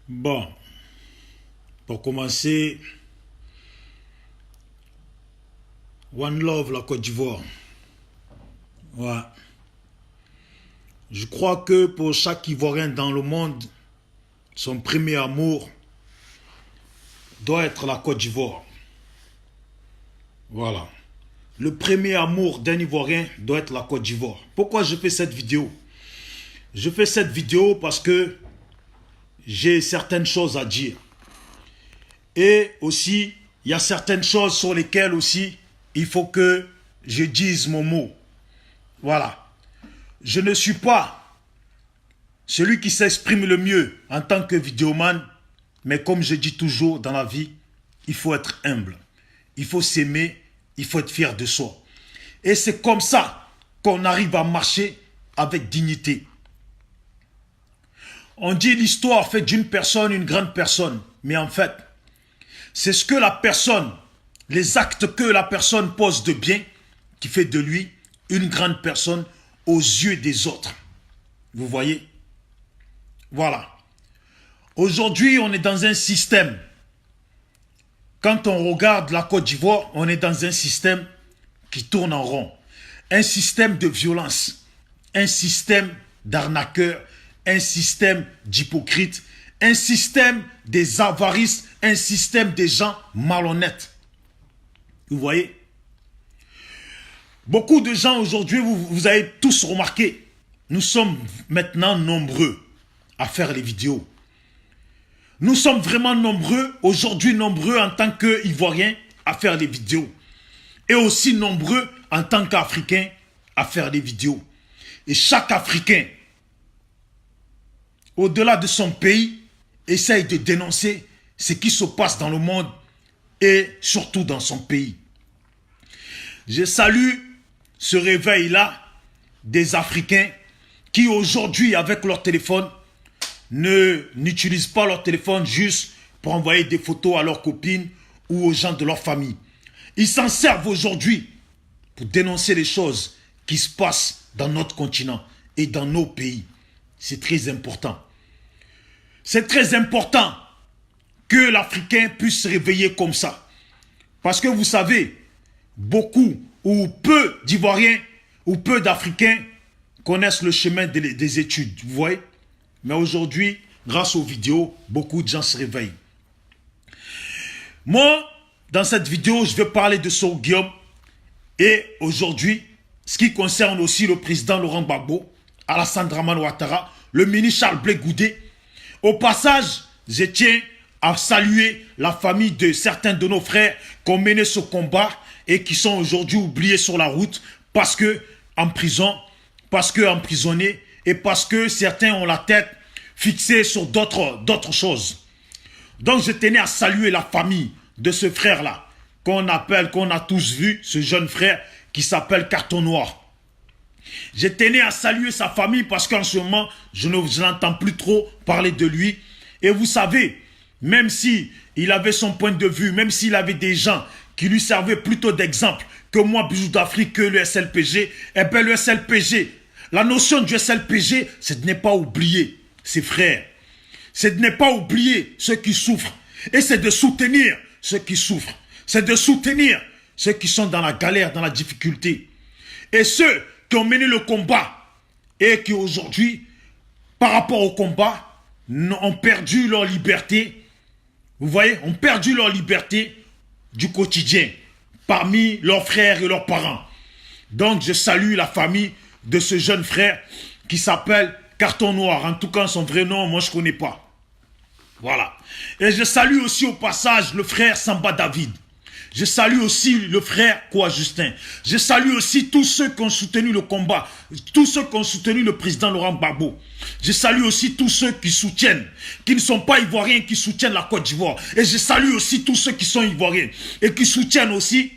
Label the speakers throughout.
Speaker 1: Bon, pour commencer, One Love, la Côte d'Ivoire. Ouais. Je crois que pour chaque Ivoirien dans le monde, son premier amour doit être la Côte d'Ivoire. Voilà. Le premier amour d'un Ivoirien doit être la Côte d'Ivoire. Pourquoi je fais cette vidéo? Je fais cette vidéo parce que j'ai certaines choses à dire. Et aussi, il y a certaines choses sur lesquelles aussi, il faut que je dise mon mot. Voilà. Je ne suis pas celui qui s'exprime le mieux en tant que vidéoman, mais comme je dis toujours dans la vie, il faut être humble. Il faut s'aimer, il faut être fier de soi. Et c'est comme ça qu'on arrive à marcher avec dignité. On dit l'histoire fait d'une personne une grande personne, mais en fait, c'est ce que la personne, les actes que la personne pose de bien, qui fait de lui une grande personne aux yeux des autres. Vous voyez? Voilà. Aujourd'hui, on est dans un système. Quand on regarde la Côte d'Ivoire, on est dans un système qui tourne en rond. Un système de violence, un système d'arnaqueurs, un système d'hypocrites, un système des avaristes, un système des gens malhonnêtes. Vous voyez? Beaucoup de gens aujourd'hui, vous avez tous remarqué, nous sommes maintenant nombreux à faire les vidéos. Nous sommes vraiment nombreux, aujourd'hui nombreux en tant qu'Ivoiriens à faire les vidéos. Et aussi nombreux en tant qu'Africains à faire des vidéos. Et chaque Africain, au-delà de son pays, essaye de dénoncer ce qui se passe dans le monde et surtout dans son pays. Je salue ce réveil-là des Africains qui aujourd'hui, avec leur téléphone, n'utilisent pas leur téléphone juste pour envoyer des photos à leurs copines ou aux gens de leur famille. Ils s'en servent aujourd'hui pour dénoncer les choses qui se passent dans notre continent et dans nos pays. C'est très important. C'est très important que l'Africain puisse se réveiller comme ça. Parce que vous savez, beaucoup ou peu d'Ivoiriens ou peu d'Africains connaissent le chemin des études. Vous voyez? Mais aujourd'hui, grâce aux vidéos, beaucoup de gens se réveillent. Moi, dans cette vidéo, je vais parler de Soro Guillaume. Et aujourd'hui, ce qui concerne aussi le président Laurent Gbagbo, Alassane Dramane Ouattara, le ministre Charles Blé Goudé. Au passage, je tiens à saluer la famille de certains de nos frères qui ont mené ce combat et qui sont aujourd'hui oubliés sur la route parce que en prison, parce que emprisonnés et parce que certains ont la tête fixée sur d'autres choses. Donc je tenais à saluer la famille de ce frère-là, qu'on a tous vu, ce jeune frère qui s'appelle Carton Noir. Je tenais à saluer sa famille parce qu'en ce moment, je n'entends plus trop parler de lui. Et vous savez, même si il avait son point de vue, même s'il avait des gens qui lui servaient plutôt d'exemple que moi, Bijou d'Afrique, que le SLPG, eh bien le SLPG, la notion du SLPG, c'est de ne pas oublier ses frères. C'est de ne pas oublier ceux qui souffrent. Et c'est de soutenir ceux qui souffrent. C'est de soutenir ceux qui sont dans la galère, dans la difficulté. Et ceux qui ont mené le combat et qui aujourd'hui, par rapport au combat, ont perdu leur liberté. Vous voyez, ont perdu leur liberté du quotidien parmi leurs frères et leurs parents. Donc je salue la famille de ce jeune frère qui s'appelle Carton Noir. En tout cas, son vrai nom, moi je ne connais pas. Voilà. Et je salue aussi au passage le frère Samba David. Je salue aussi le frère Koa Justin. Je salue aussi tous ceux qui ont soutenu le combat, tous ceux qui ont soutenu le président Laurent Gbagbo. Je salue aussi tous ceux qui soutiennent, qui ne sont pas ivoiriens, qui soutiennent la Côte d'Ivoire. Et je salue aussi tous ceux qui sont ivoiriens et qui soutiennent aussi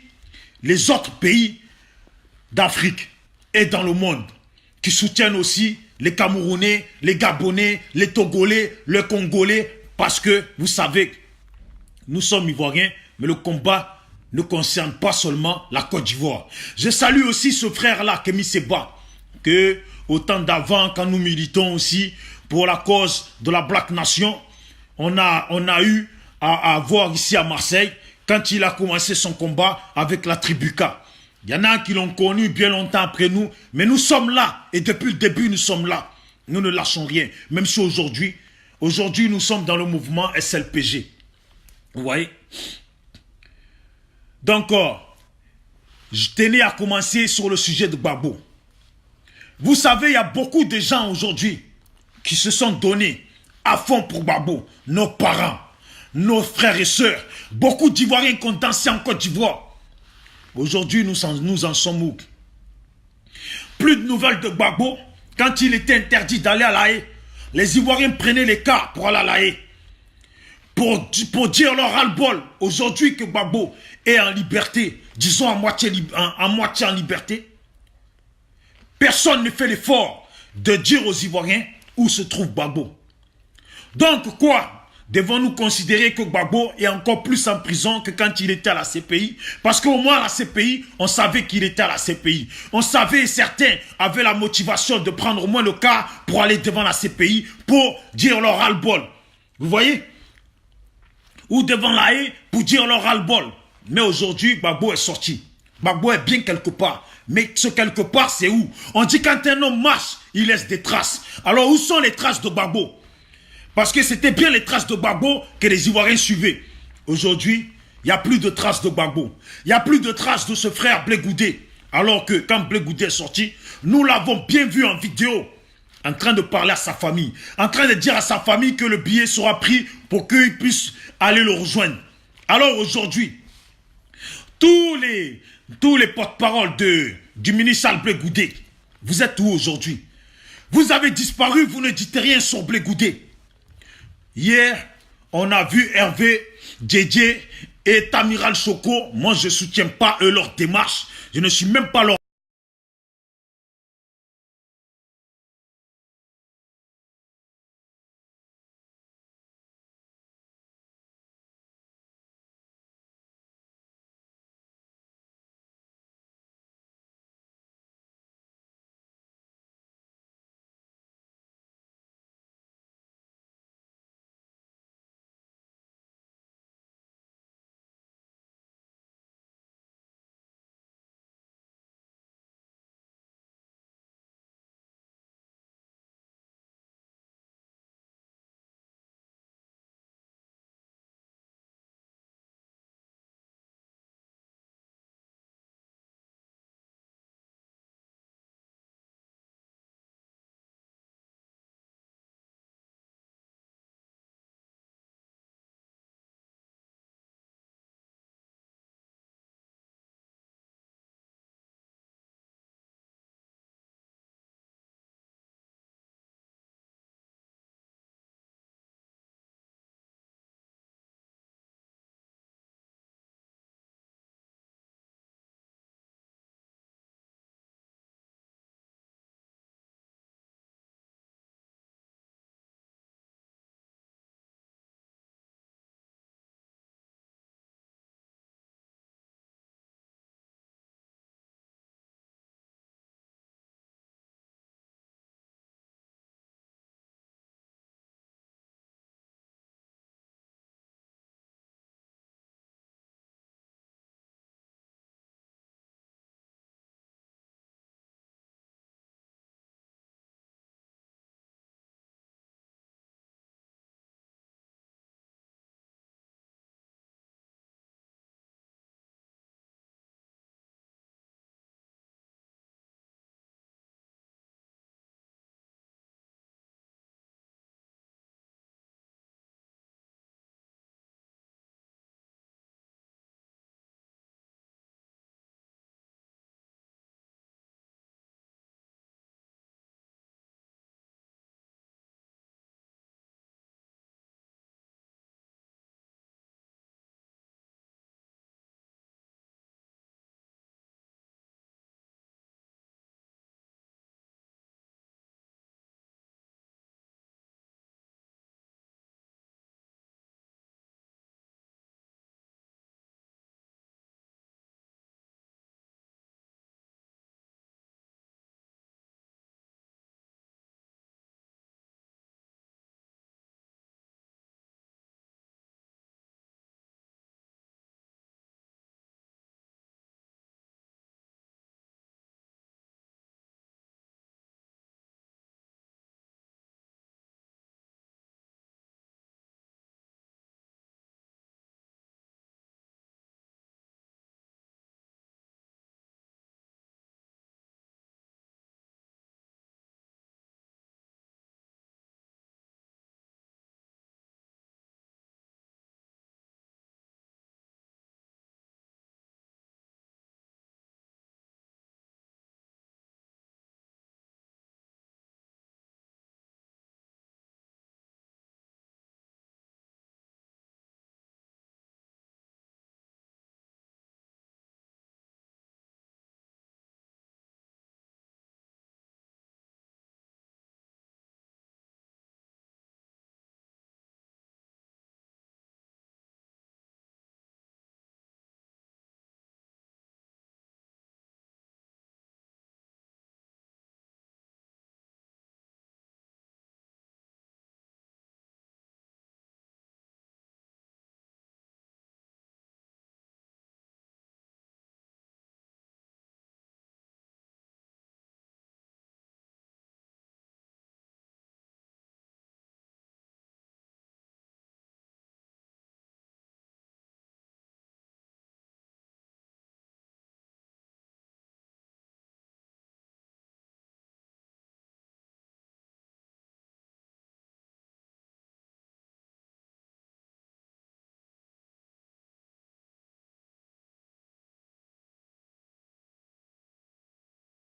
Speaker 1: les autres pays d'Afrique et dans le monde, qui soutiennent aussi les Camerounais, les Gabonais, les Togolais, les Congolais, parce que vous savez, nous sommes ivoiriens, mais le combat ne concerne pas seulement la Côte d'Ivoire. Je salue aussi ce frère-là, Kémy Séba, que au temps d'avant, quand nous militons aussi pour la cause de la Black Nation, on a eu à voir ici à Marseille, quand il a commencé son combat avec la Tribuca. Il y en a qui l'ont connu bien longtemps après nous, mais nous sommes là, et depuis le début, nous sommes là. Nous ne lâchons rien, même si aujourd'hui, nous sommes dans le mouvement SLPG. Vous voyez? Donc, je tenais à commencer sur le sujet de Gbagbo. Vous savez, il y a beaucoup de gens aujourd'hui qui se sont donnés à fond pour Gbagbo. Nos parents, nos frères et sœurs, beaucoup d'Ivoiriens qui ont dansé en Côte d'Ivoire. Aujourd'hui, nous en sommes où? Plus de nouvelles de Gbagbo. Quand il était interdit d'aller à La Haye, les Ivoiriens prenaient les cars pour aller à La Haye. Pour dire leur ras-le-bol. Aujourd'hui que Gbagbo est en liberté, disons à moitié en liberté, personne ne fait l'effort de dire aux Ivoiriens où se trouve Gbagbo. Donc quoi? Devons-nous considérer que Gbagbo est encore plus en prison que quand il était à la CPI? Parce qu'au moins à la CPI, on savait qu'il était à la CPI. On savait, certains avaient la motivation de prendre au moins le cas pour aller devant la CPI pour dire leur ras-le-bol. Vous voyez? Ou devant la haie pour dire leur ras-le-bol. Mais aujourd'hui, Gbagbo est sorti. Gbagbo est bien quelque part. Mais ce quelque part, c'est où? On dit quand un homme marche, il laisse des traces. Alors où sont les traces de Gbagbo? Parce que c'était bien les traces de Gbagbo que les Ivoiriens suivaient. Aujourd'hui, il n'y a plus de traces de Gbagbo. Il n'y a plus de traces de ce frère Blé Goudé. Alors que quand Blé Goudé est sorti, nous l'avons bien vu en vidéo, en train de parler à sa famille, en train de dire à sa famille que le billet sera pris pour qu'il puisse aller le rejoindre. Alors aujourd'hui, tous les porte-paroles du ministre Blé Goudé, vous êtes où aujourd'hui? Vous avez disparu, vous ne dites rien sur Blé Goudé. Hier, on a vu Hervé, Djedje et Tamiral Choco. Moi, je ne soutiens pas eux leur démarche. Je ne suis même pas leur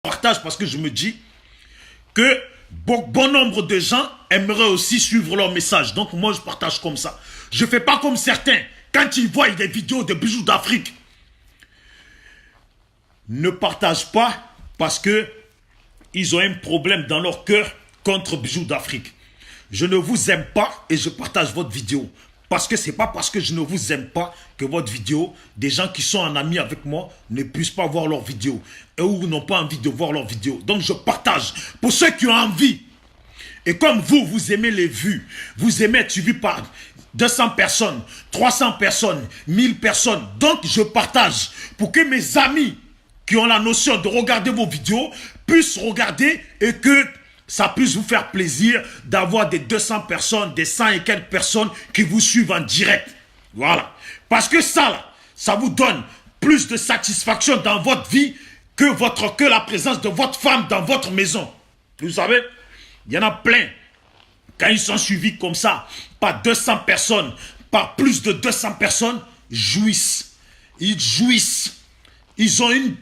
Speaker 1: partage parce que je me dis que bon nombre de gens aimeraient aussi suivre leur message. Donc moi, je partage comme ça. Je ne fais pas comme certains. Quand ils voient des vidéos de bijoux d'Afrique, ne partagent pas parce que ils ont un problème dans leur cœur contre bijoux d'Afrique. Je ne vous aime pas et je partage votre vidéo. Parce que ce n'est pas parce que je ne vous aime pas que votre vidéo, des gens qui sont en ami avec moi, ne puissent pas voir leur vidéo. Ou n'ont pas envie de voir leur vidéo. Donc je partage. Pour ceux qui ont envie. Et comme vous, vous aimez les vues. Vous aimez être suivi par 200 personnes, 300 personnes, 1000 personnes. Donc je partage. Pour que mes amis qui ont la notion de regarder vos vidéos puissent regarder et que ça puisse vous faire plaisir d'avoir des 200 personnes, des 100 et quelques personnes qui vous suivent en direct. Voilà. Parce que ça, là, ça vous donne plus de satisfaction dans votre vie que la présence de votre femme dans votre maison. Vous savez, il y en a plein. Quand ils sont suivis comme ça, par 200 personnes, par plus de 200 personnes, jouissent. Ils jouissent. Ils ont une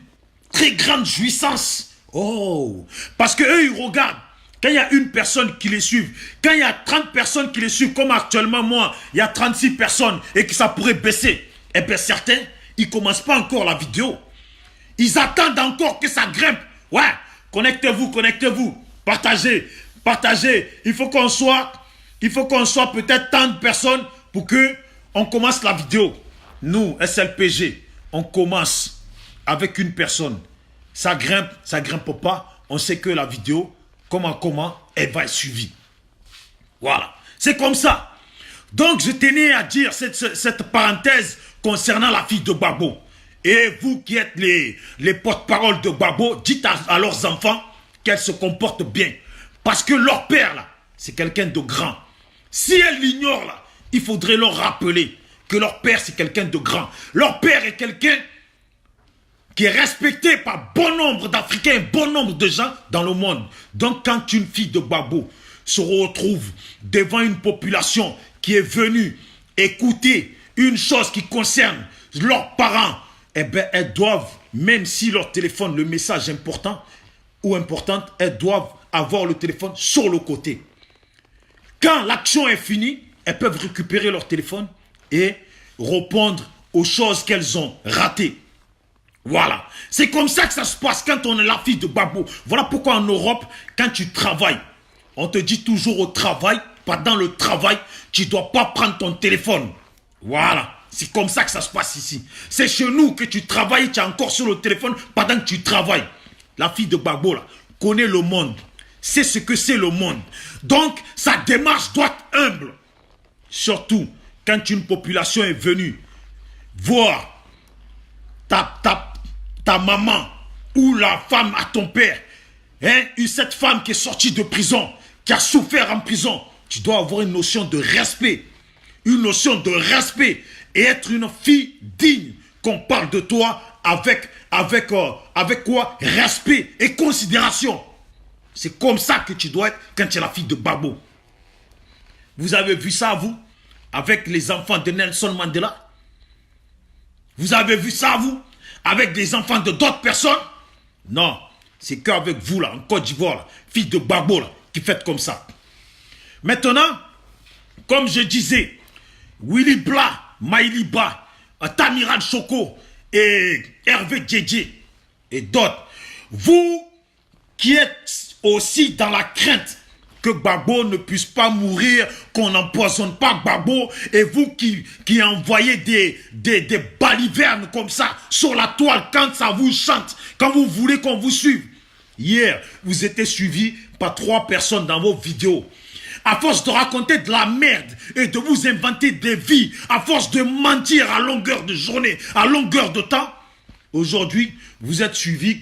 Speaker 1: très grande jouissance. Oh, parce qu'eux, ils regardent. Quand il y a une personne qui les suit, quand il y a 30 personnes qui les suivent, comme actuellement moi, il y a 36 personnes et que ça pourrait baisser, eh bien certains, ils ne commencent pas encore la vidéo. Ils attendent encore que ça grimpe. Ouais, connectez-vous, connectez-vous, partagez, partagez. Il faut qu'on soit peut-être tant de personnes pour que on commence la vidéo. Nous, SLPG, on commence avec une personne. Ça grimpe pas. On sait que la vidéo, comment, elle va être suivie. Voilà. C'est comme ça. Donc, je tenais à dire cette parenthèse concernant la fille de Gbagbo. Et vous qui êtes les porte-parole de Gbagbo, dites à leurs enfants qu'elles se comportent bien. Parce que leur père, là, c'est quelqu'un de grand. Si elles l'ignorent, là, il faudrait leur rappeler que leur père, c'est quelqu'un de grand. Leur père est quelqu'un qui est respecté par bon nombre d'Africains, bon nombre de gens dans le monde. Donc quand une fille de Gbagbo se retrouve devant une population qui est venue écouter une chose qui concerne leurs parents, eh bien elles doivent, même si leur téléphone, le message est important ou importante, elles doivent avoir le téléphone sur le côté. Quand l'action est finie, elles peuvent récupérer leur téléphone et répondre aux choses qu'elles ont ratées. Voilà. C'est comme ça que ça se passe quand on est la fille de Gbagbo. Voilà pourquoi en Europe, quand tu travailles, on te dit toujours au travail, pendant le travail, tu ne dois pas prendre ton téléphone. Voilà. C'est comme ça que ça se passe ici. C'est chez nous que tu travailles, tu es encore sur le téléphone pendant que tu travailles. La fille de Gbagbo, là, connaît le monde. C'est ce que c'est le monde. Donc, sa démarche doit être humble. Surtout, quand une population est venue voir ta maman ou la femme à ton père, hein, cette femme qui est sortie de prison, qui a souffert en prison, tu dois avoir une notion de respect. Une notion de respect et être une fille digne qu'on parle de toi avec quoi? Respect et considération. C'est comme ça que tu dois être quand tu es la fille de Gbagbo. Vous avez vu ça, vous, avec les enfants de Nelson Mandela? Vous avez vu ça, vous, avec des enfants de d'autres personnes? Non, c'est qu'avec vous, là, en Côte d'Ivoire, fille de Gbagbo, là, qui faites comme ça. Maintenant, comme je disais, Willy Bla, Maïliba, Tamiral Choco et Hervé Djedje et d'autres, vous qui êtes aussi dans la crainte que Gbagbo ne puisse pas mourir, qu'on n'empoisonne pas Gbagbo, et vous qui envoyez des balivernes comme ça sur la toile quand ça vous chante, quand vous voulez qu'on vous suive. Hier, vous étiez suivi par 3 personnes dans vos vidéos. À force de raconter de la merde et de vous inventer des vies, à force de mentir à longueur de journée, à longueur de temps, aujourd'hui, vous êtes suivis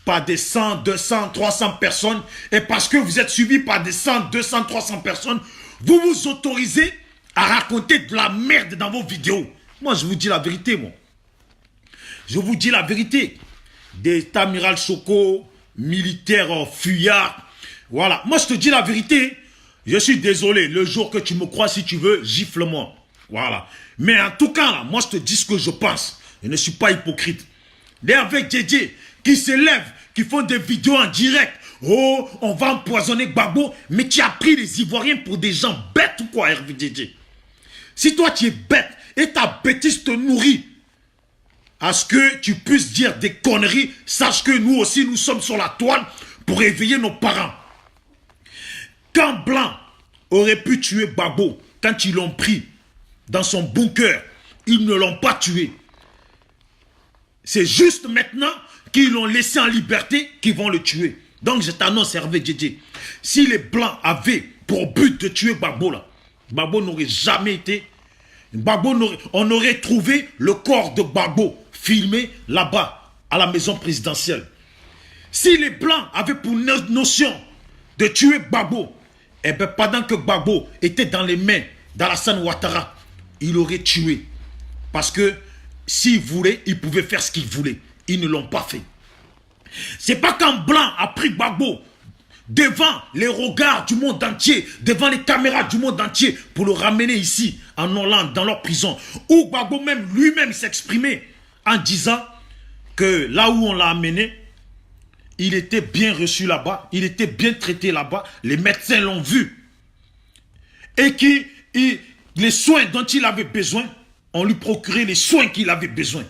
Speaker 1: par des 100, 200, 300 personnes. Et parce que vous êtes suivis par des 100, 200, 300 personnes, vous vous autorisez à raconter de la merde dans vos vidéos. Moi, je vous dis la vérité, moi. Je vous dis la vérité. Des Tamiral Choco, militaires fuyards. Voilà. Moi, je te dis la vérité. Je suis désolé. Le jour que tu me crois, si tu veux, gifle-moi. Voilà. Mais en tout cas, là, moi, je te dis ce que je pense. Je ne suis pas hypocrite. Les avec Djedje qui se lève, qui font des vidéos en direct. Oh, on va empoisonner Gbagbo. Mais tu as pris les Ivoiriens pour des gens bêtes ou quoi, Hervé Djedje? Si toi tu es bête et ta bêtise te nourrit, à ce que tu puisses dire des conneries, sache que nous aussi nous sommes sur la toile pour réveiller nos parents. Quand Blanc aurait pu tuer Gbagbo, quand ils l'ont pris dans son bunker, ils ne l'ont pas tué. C'est juste maintenant qu'ils l'ont laissé en liberté qu'ils vont le tuer. Donc je t'annonce, Hervé Djedje, si les Blancs avaient pour but de tuer Gbagbo, là, Gbagbo n'aurait jamais été... on aurait trouvé le corps de Gbagbo filmé là-bas, à la maison présidentielle. Si les Blancs avaient pour notion de tuer Gbagbo, eh bien pendant que Gbagbo était dans les mains d'Alassane Ouattara, il aurait tué. Parce que s'il voulait, il pouvait faire ce qu'il voulait. Ils ne l'ont pas fait. C'est pas quand Blanc a pris Gbagbo devant les regards du monde entier, devant les caméras du monde entier, pour le ramener ici, en Hollande, dans leur prison, où Gbagbo même lui-même s'exprimait en disant que là où on l'a amené, il était bien reçu là-bas, il était bien traité là-bas, les médecins l'ont vu. Et que les soins dont il avait besoin, on lui procurait les soins qu'il avait besoin.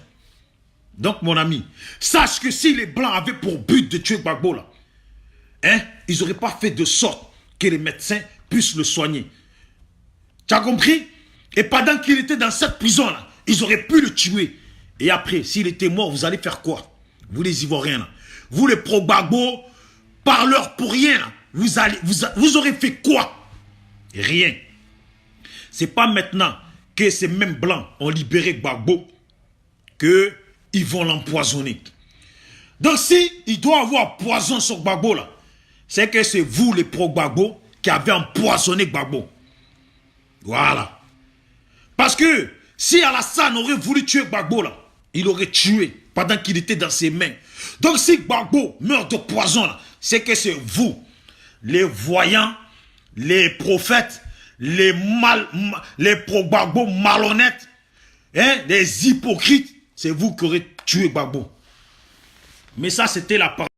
Speaker 1: Donc mon ami, sache que si les Blancs avaient pour but de tuer Gbagbo là, hein, ils n'auraient pas fait de sorte que les médecins puissent le soigner. Tu as compris? Et pendant qu'il était dans cette prison-là, ils auraient pu le tuer. Et après, s'il était mort, vous allez faire quoi? Vous les Ivoiriens, là. Vous les pro-Gbagbo, parleurs pour rien, là. Vous aurez fait quoi? Rien. C'est pas maintenant que ces mêmes Blancs ont libéré Gbagbo qu'ils vont l'empoisonner. Donc si il doit avoir poison sur Gbagbo, là, c'est que c'est vous les pro-Gbagbo qui avez empoisonné Gbagbo. Voilà. Parce que si Alassane aurait voulu tuer Gbagbo, là, il aurait tué pendant qu'il était dans ses mains. Donc si Gbagbo meurt de poison, c'est que c'est vous, les voyants, les prophètes, les pro-Gbagbo malhonnêtes, hein, les hypocrites, c'est vous qui aurez tué Gbagbo. Mais ça, c'était la parole.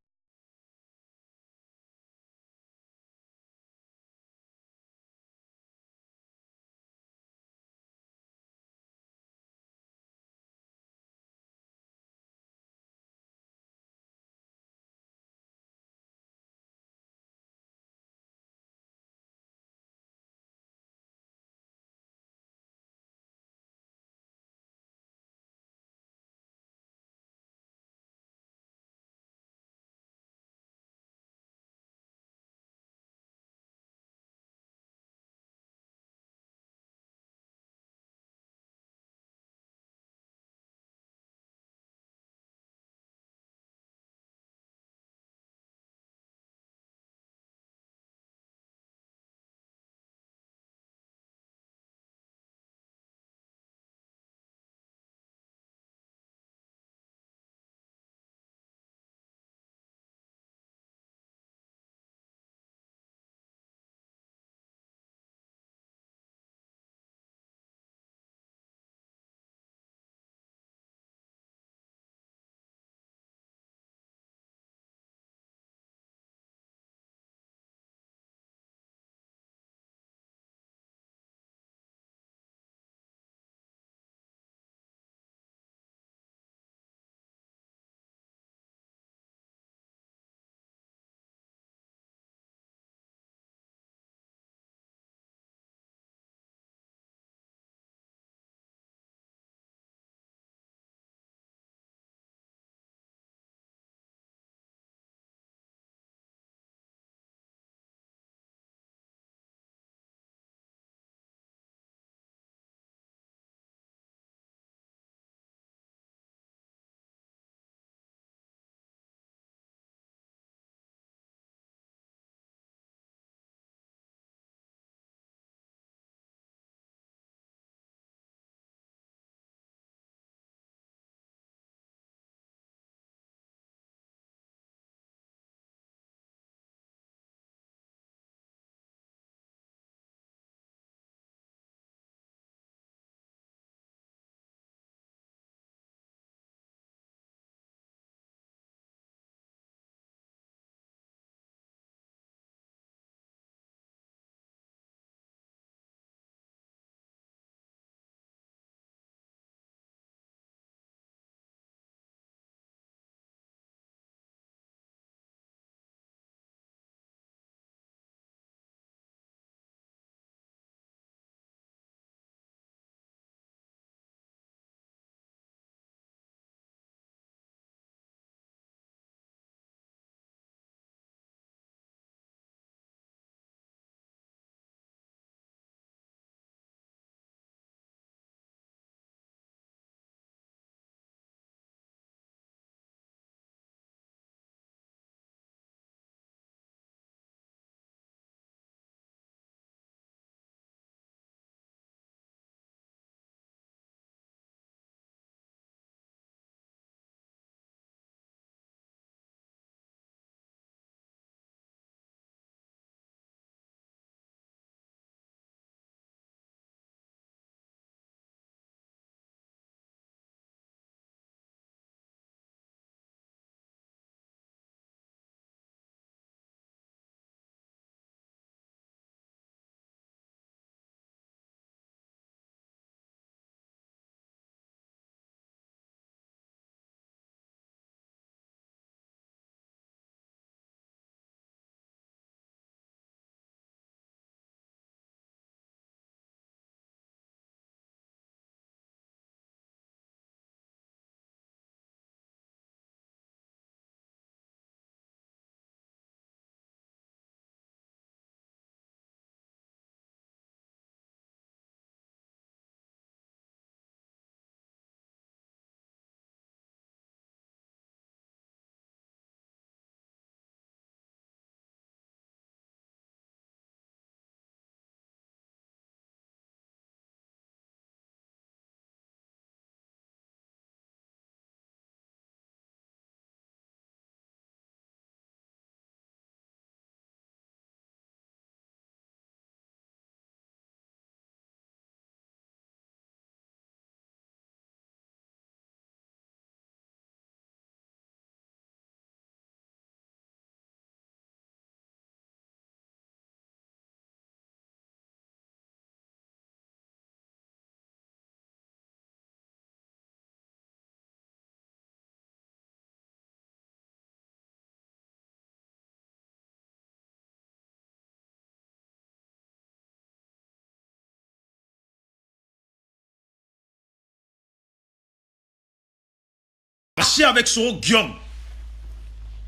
Speaker 1: marché avec Soro Guillaume,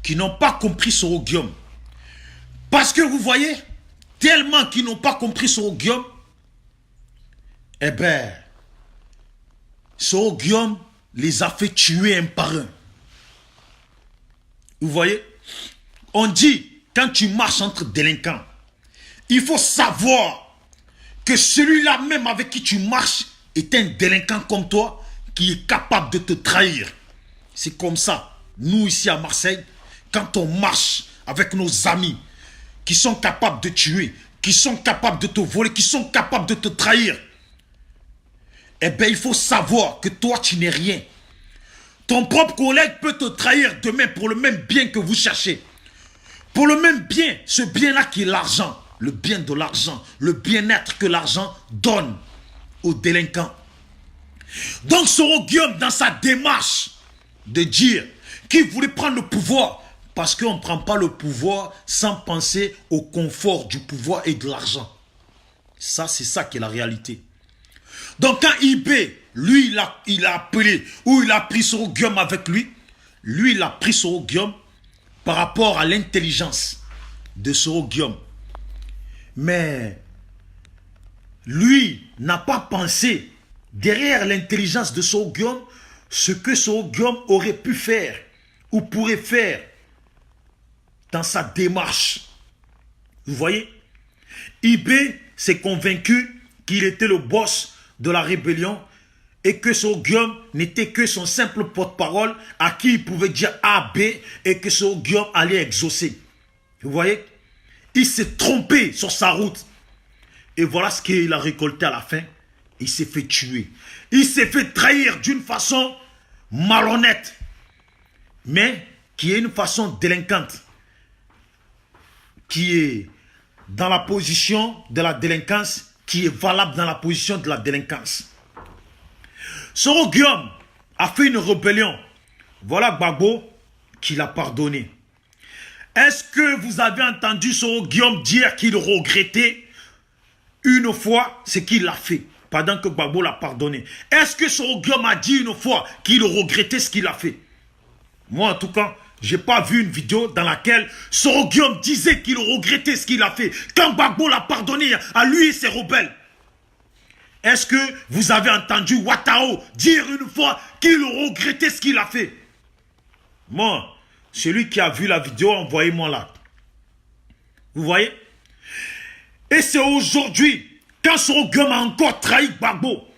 Speaker 1: qui n'ont pas compris Soro Guillaume. Parce que vous voyez, tellement qu'ils n'ont pas compris Soro Guillaume, eh bien, Soro Guillaume les a fait tuer un par un. Vous voyez, on dit, quand tu marches entre délinquants, il faut savoir que celui-là même avec qui tu marches est un délinquant comme toi qui est capable de te trahir. C'est comme ça. Nous ici à Marseille, quand on marche avec nos amis qui sont capables de tuer, qui sont capables de te voler, qui sont capables de te trahir, eh bien il faut savoir que toi tu n'es rien. Ton propre collègue peut te trahir demain pour le même bien que vous cherchez. Pour le même bien, ce bien-là qui est l'argent. Le bien de l'argent, le bien-être que l'argent donne aux délinquants. Donc Soro Guillaume, dans sa démarche de dire qu'il voulait prendre le pouvoir, parce qu'on ne prend pas le pouvoir sans penser au confort du pouvoir et de l'argent. Ça, c'est ça qui est la réalité. Donc quand IB, lui, il a appelé, ou il a pris Soro Guillaume avec lui, il a pris Soro Guillaume par rapport à l'intelligence de Soro Guillaume. Mais lui n'a pas pensé derrière l'intelligence de Soro Guillaume ce que Soro Guillaume aurait pu faire ou pourrait faire dans sa démarche. Vous voyez, IB s'est convaincu qu'il était le boss de la rébellion et que Soro Guillaume n'était que son simple porte-parole à qui il pouvait dire A, B et que Soro Guillaume allait exaucer. Vous voyez? Il s'est trompé sur sa route. Et voilà ce qu'il a récolté à la fin. Il s'est fait tuer. Il s'est fait trahir d'une façon malhonnête, mais qui est une façon délinquante, qui est dans la position de la délinquance, qui est valable dans la position de la délinquance. Soro Guillaume a fait une rébellion. Voilà Gbagbo qui l'a pardonné. Est-ce que vous avez entendu Soro Guillaume dire qu'il regrettait une fois ce qu'il a fait pendant que Gbagbo l'a pardonné? Est-ce que Soro Guillaume a dit une fois qu'il regrettait ce qu'il a fait? Moi, en tout cas, je n'ai pas vu une vidéo dans laquelle Soro Guillaume disait qu'il regrettait ce qu'il a fait quand Gbagbo l'a pardonné à lui et ses rebelles. Est-ce que vous avez entendu Ouattara dire une fois qu'il regrettait ce qu'il a fait? Moi, celui qui a vu la vidéo, envoyez-moi là. Vous voyez? Et c'est aujourd'hui, quand Soro Guillaume a encore trahi Gbagbo,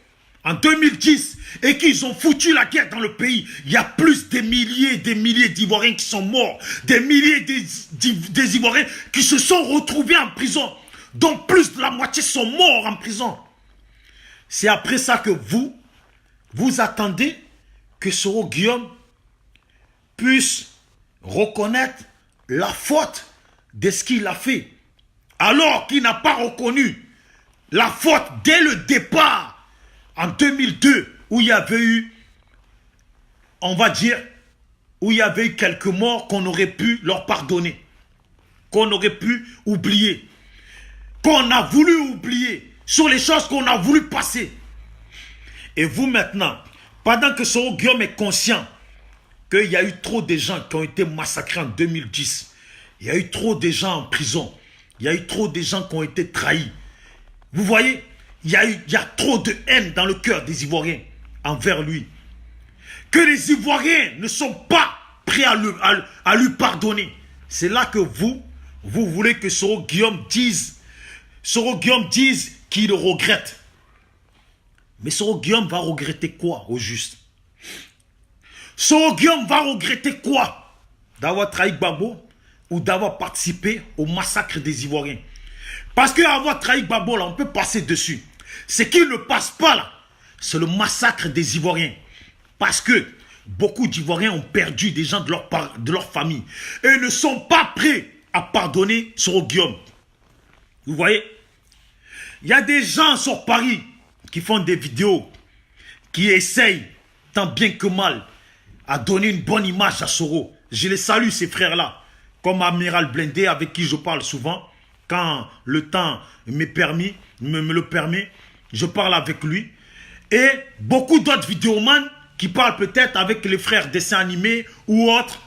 Speaker 1: en 2010, et qu'ils ont foutu la guerre dans le pays, il y a plus des milliers et des milliers d'Ivoiriens qui sont morts, des milliers des Ivoiriens qui se sont retrouvés en prison, dont plus de la moitié sont morts en prison. C'est après ça que vous attendez que Soro Guillaume puisse reconnaître la faute de ce qu'il a fait, alors qu'il n'a pas reconnu la faute dès le départ en 2002, où il y avait eu, on va dire, où il y avait eu quelques morts qu'on aurait pu leur pardonner, qu'on aurait pu oublier, qu'on a voulu oublier, sur les choses qu'on a voulu passer. Et vous maintenant, pendant que Soro Guillaume est conscient qu'il y a eu trop de gens qui ont été massacrés en 2010, il y a eu trop de gens en prison, il y a eu trop de gens qui ont été trahis. Vous voyez, il y a trop de haine dans le cœur des Ivoiriens envers lui. Que les Ivoiriens ne sont pas prêts à lui pardonner. C'est là que vous voulez que Soro Guillaume dise qu'il regrette. Mais Soro Guillaume va regretter quoi au juste? Soro Guillaume va regretter quoi? D'avoir trahi Gbagbo ou d'avoir participé au massacre des Ivoiriens? Parce qu'avoir trahi Gbagbo, là, on peut passer dessus. Ce qui ne passe pas là, c'est le massacre des Ivoiriens. Parce que beaucoup d'Ivoiriens ont perdu des gens de leur famille et ne sont pas prêts à pardonner Soro Guillaume. Vous voyez? Il y a des gens sur Paris qui font des vidéos, qui essayent, tant bien que mal, à donner une bonne image à Soro. Je les salue, ces frères-là, comme Amiral Blindé, avec qui je parle souvent. Quand le temps me le permet, je parle avec lui. Et beaucoup d'autres vidéomans qui parlent peut-être avec les frères dessins animés ou autres,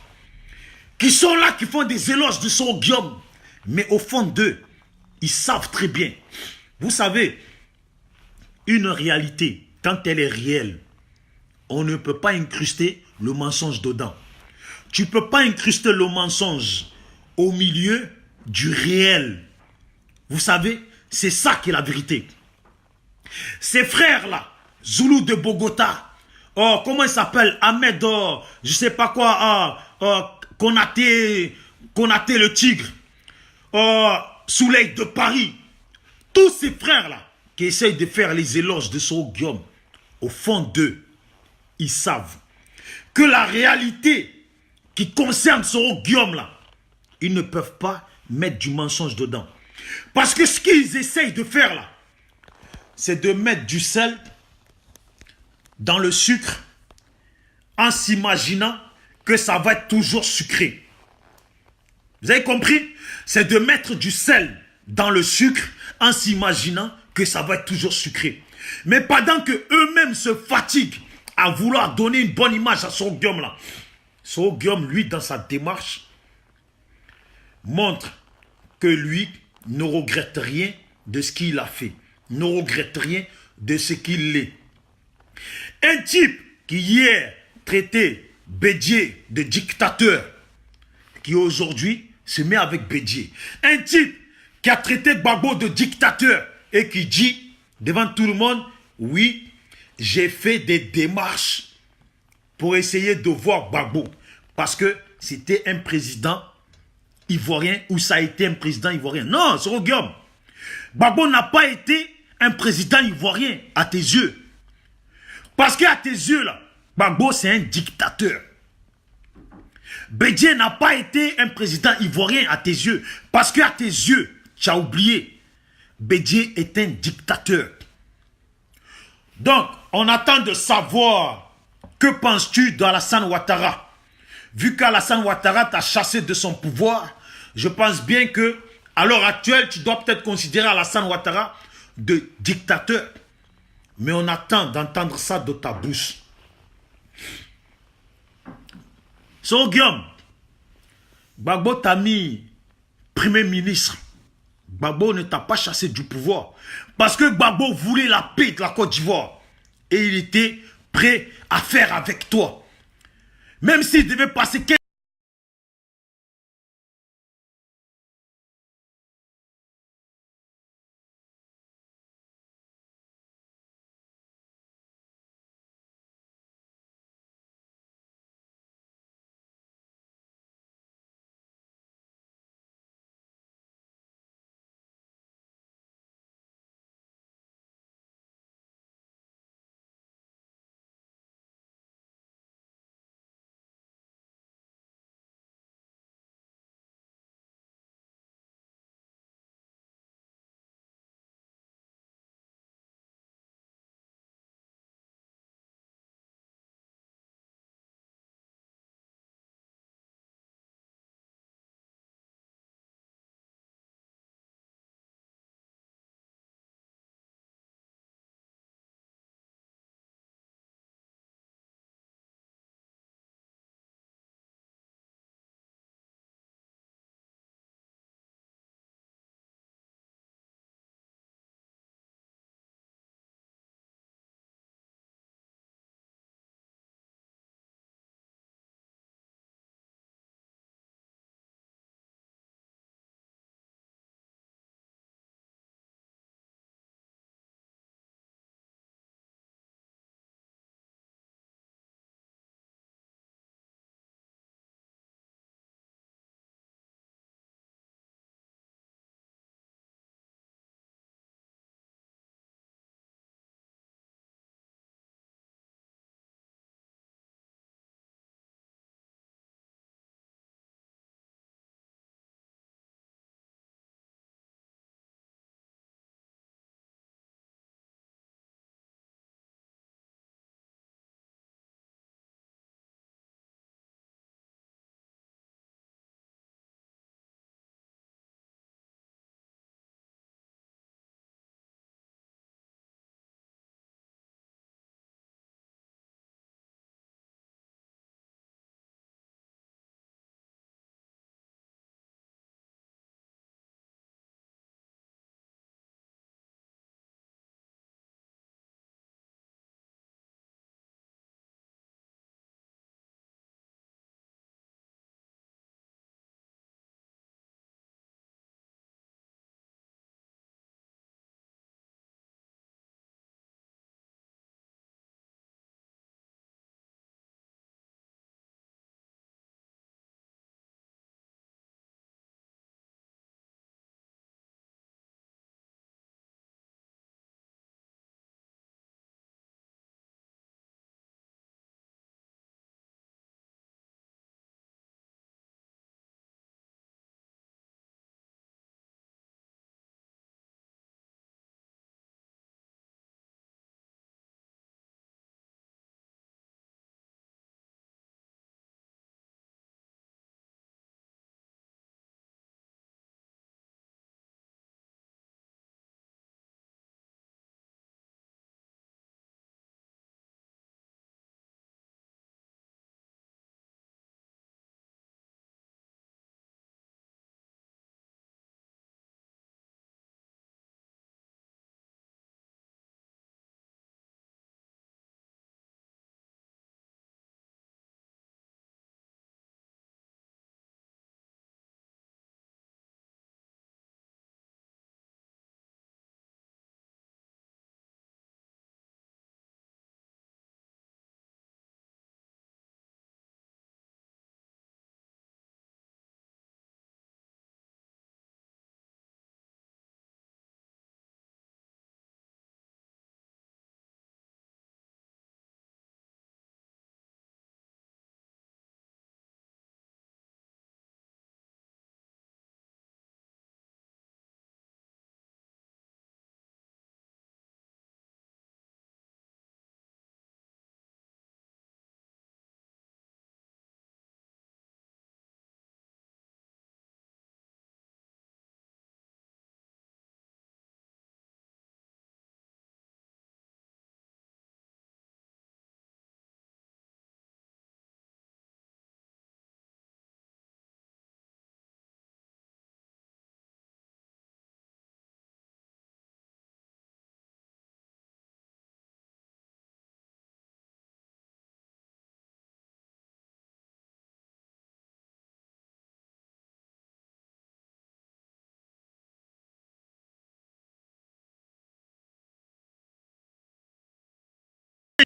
Speaker 1: qui sont là, qui font des éloges de son Guillaume. Mais au fond d'eux, ils savent très bien. Vous savez, une réalité, quand elle est réelle, on ne peut pas incruster le mensonge dedans. Tu ne peux pas incruster le mensonge au milieu du réel. Vous savez, c'est ça qui est la vérité. Ces frères-là, Zoulou de Bogota, oh, comment il s'appelle, Ahmed, oh, je sais pas quoi, Konaté le tigre, oh, Souley de Paris, tous ces frères-là qui essayent de faire les éloges de Soro Guillaume, au fond d'eux, ils savent que la réalité qui concerne Soro Guillaume là, ils ne peuvent pas mettre du mensonge dedans. Parce que ce qu'ils essayent de faire là, c'est de mettre du sel dans le sucre en s'imaginant que ça va être toujours sucré. Vous avez compris? C'est de mettre du sel dans le sucre en s'imaginant que ça va être toujours sucré. Mais pendant que eux-mêmes se fatiguent à vouloir donner une bonne image à Soro Guillaume là, Soro Guillaume, lui, dans sa démarche, montre que lui ne regrette rien de ce qu'il a fait, ne regrette rien de ce qu'il est. Un type qui hier traitait Bédié de dictateur, qui aujourd'hui se met avec Bédié. Un type qui a traité Gbagbo de dictateur et qui dit devant tout le monde, oui, j'ai fait des démarches pour essayer de voir Gbagbo. Parce que c'était un président ivoirien ou ça a été un président ivoirien. Non, Soro Guillaume. Gbagbo n'a pas été un président ivoirien à tes yeux. Parce qu'à tes yeux, là, Gbagbo c'est un dictateur. Bédié n'a pas été un président ivoirien à tes yeux. Parce qu'à tes yeux, tu as oublié, Bédié est un dictateur. Donc, on attend de savoir, que penses-tu d'Alassane Ouattara? Vu qu'Alassane Ouattara t'a chassé de son pouvoir, je pense bien que, à l'heure actuelle, tu dois peut-être considérer Alassane Ouattara de dictateur. Mais on attend d'entendre ça de ta bouche. Soro Guillaume, Gbagbo t'a mis Premier ministre. Gbagbo ne t'a pas chassé du pouvoir. Parce que Gbagbo voulait la paix de la Côte d'Ivoire. Et il était prêt à faire avec toi. Même s'il devait passer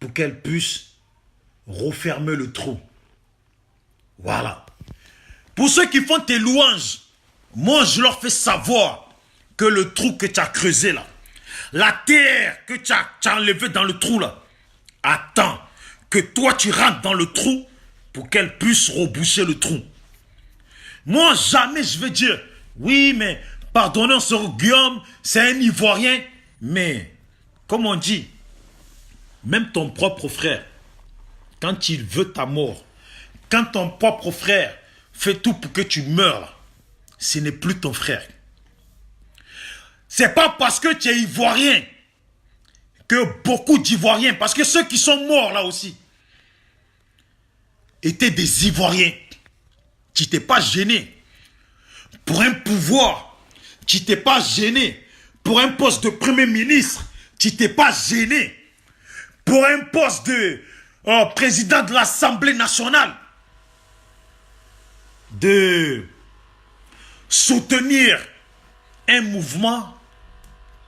Speaker 1: pour qu'elle puisse refermer le trou. Voilà. Pour ceux qui font tes louanges, moi je leur fais savoir que le trou que tu as creusé là, la terre que tu as enlevée dans le trou là, attends que toi tu rentres dans le trou pour qu'elle puisse reboucher le trou. Moi jamais je vais dire, oui mais pardonnons ce Guillaume, c'est un Ivoirien. Mais, comme on dit, même ton propre frère, quand il veut ta mort, quand ton propre frère fait tout pour que tu meurs, ce n'est plus ton frère. C'est pas parce que tu es Ivoirien que beaucoup d'Ivoiriens, parce que ceux qui sont morts là aussi, étaient des Ivoiriens. Tu t'es pas gêné pour un pouvoir, tu t'es pas gêné pour un poste de Premier ministre, tu t'es pas gêné pour un poste de président de l'Assemblée nationale de soutenir un mouvement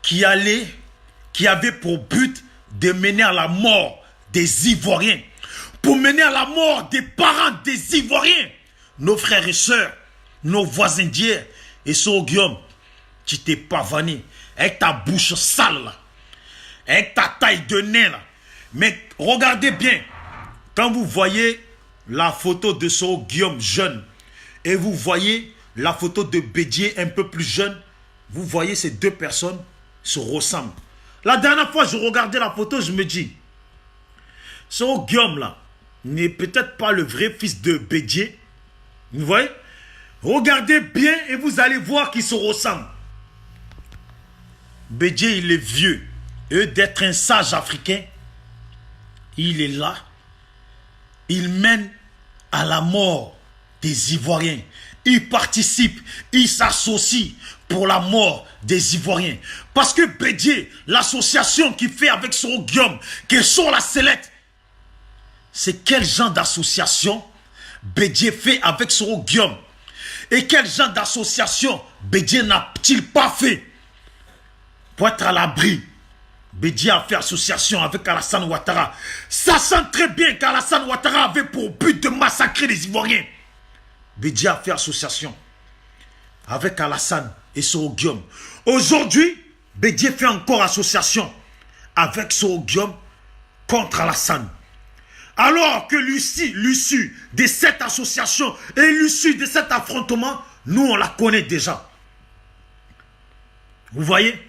Speaker 1: qui avait pour but de mener à la mort des Ivoiriens, pour mener à la mort des parents des Ivoiriens, nos frères et sœurs, nos voisins d'hier. Et ce Guillaume, tu t'es pavané avec ta bouche sale là, avec ta taille de nez là. Mais regardez bien, quand vous voyez la photo de ce Guillaume jeune et vous voyez la photo de Bédié un peu plus jeune, vous voyez ces deux personnes se ressemblent. La dernière fois je regardais la photo, je me dis, ce Guillaume là n'est peut-être pas le vrai fils de Bédié. Vous voyez? Regardez bien et vous allez voir qu'ils se ressemblent. Bédié, il est vieux. Et d'être un sage africain, il est là. Il mène à la mort des Ivoiriens. Il participe, il s'associe pour la mort des Ivoiriens. Parce que Bédié, l'association qu'il fait avec son Guillaume, qui est sur la sellette, c'est quel genre d'association Bédié fait avec son Guillaume? Et quel genre d'association Bédié n'a-t-il pas fait pour être à l'abri? Bédié a fait association avec Alassane Ouattara, sachant très bien qu'Alassane Ouattara avait pour but de massacrer les Ivoiriens. Bédié a fait association avec Alassane et Soro Guillaume. Aujourd'hui, Bédié fait encore association avec Soro Guillaume contre Alassane. Alors que l'issue de cette association et l'issue de cet affrontement, nous on la connaît déjà. Vous voyez?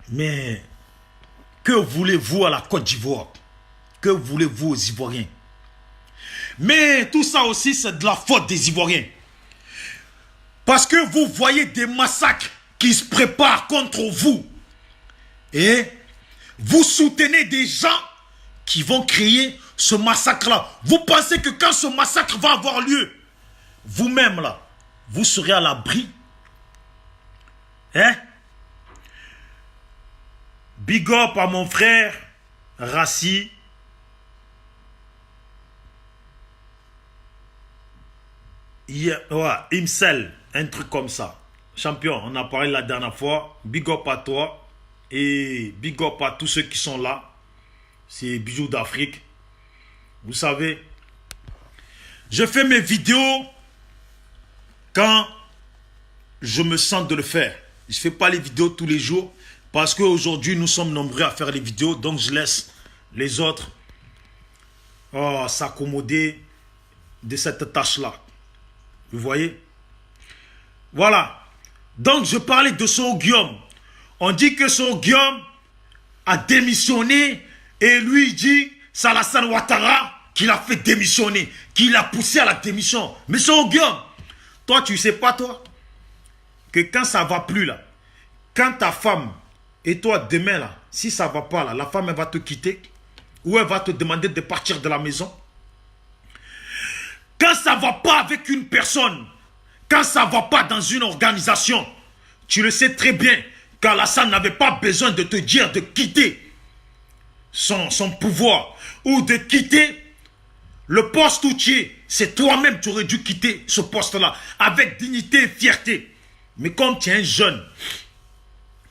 Speaker 1: Mais que voulez-vous à la Côte d'Ivoire? Que voulez-vous aux Ivoiriens? Mais tout ça aussi, c'est de la faute des Ivoiriens. Parce que vous voyez des massacres qui se préparent contre vous. Et vous soutenez des gens qui vont créer ce massacre-là. Vous pensez que quand ce massacre va avoir lieu, vous-même là, vous serez à l'abri? Hein? Big up à mon frère Rassi. Ouais, Imsel, un truc comme ça. Champion, on a parlé la dernière fois. Big up à toi. Et big up à tous ceux qui sont là. C'est Bijoux d'Afrique. Vous savez, je fais mes vidéos quand je me sens de le faire. Je ne fais pas les vidéos tous les jours. Parce qu'aujourd'hui, nous sommes nombreux à faire les vidéos. Donc, je laisse les autres s'accommoder de cette tâche-là. Vous voyez? Voilà. Donc, je parlais de Soro Guillaume. On dit que Soro Guillaume a démissionné. Et lui, il dit, c'est Alassane Ouattara qui l'a fait démissionner. Qui l'a poussé à la démission. Mais Soro Guillaume, toi, tu ne sais pas, toi, que quand ça ne va plus, là, quand ta femme... Et toi, demain, là, si ça ne va pas, là, la femme, elle va te quitter. Ou elle va te demander de partir de la maison. Quand ça ne va pas avec une personne, quand ça ne va pas dans une organisation, tu le sais très bien qu'Alassane n'avait pas besoin de te dire de quitter son pouvoir. Ou de quitter le poste où tu es. C'est toi-même qui aurais dû quitter ce poste-là. Avec dignité et fierté. Mais comme tu es un jeune...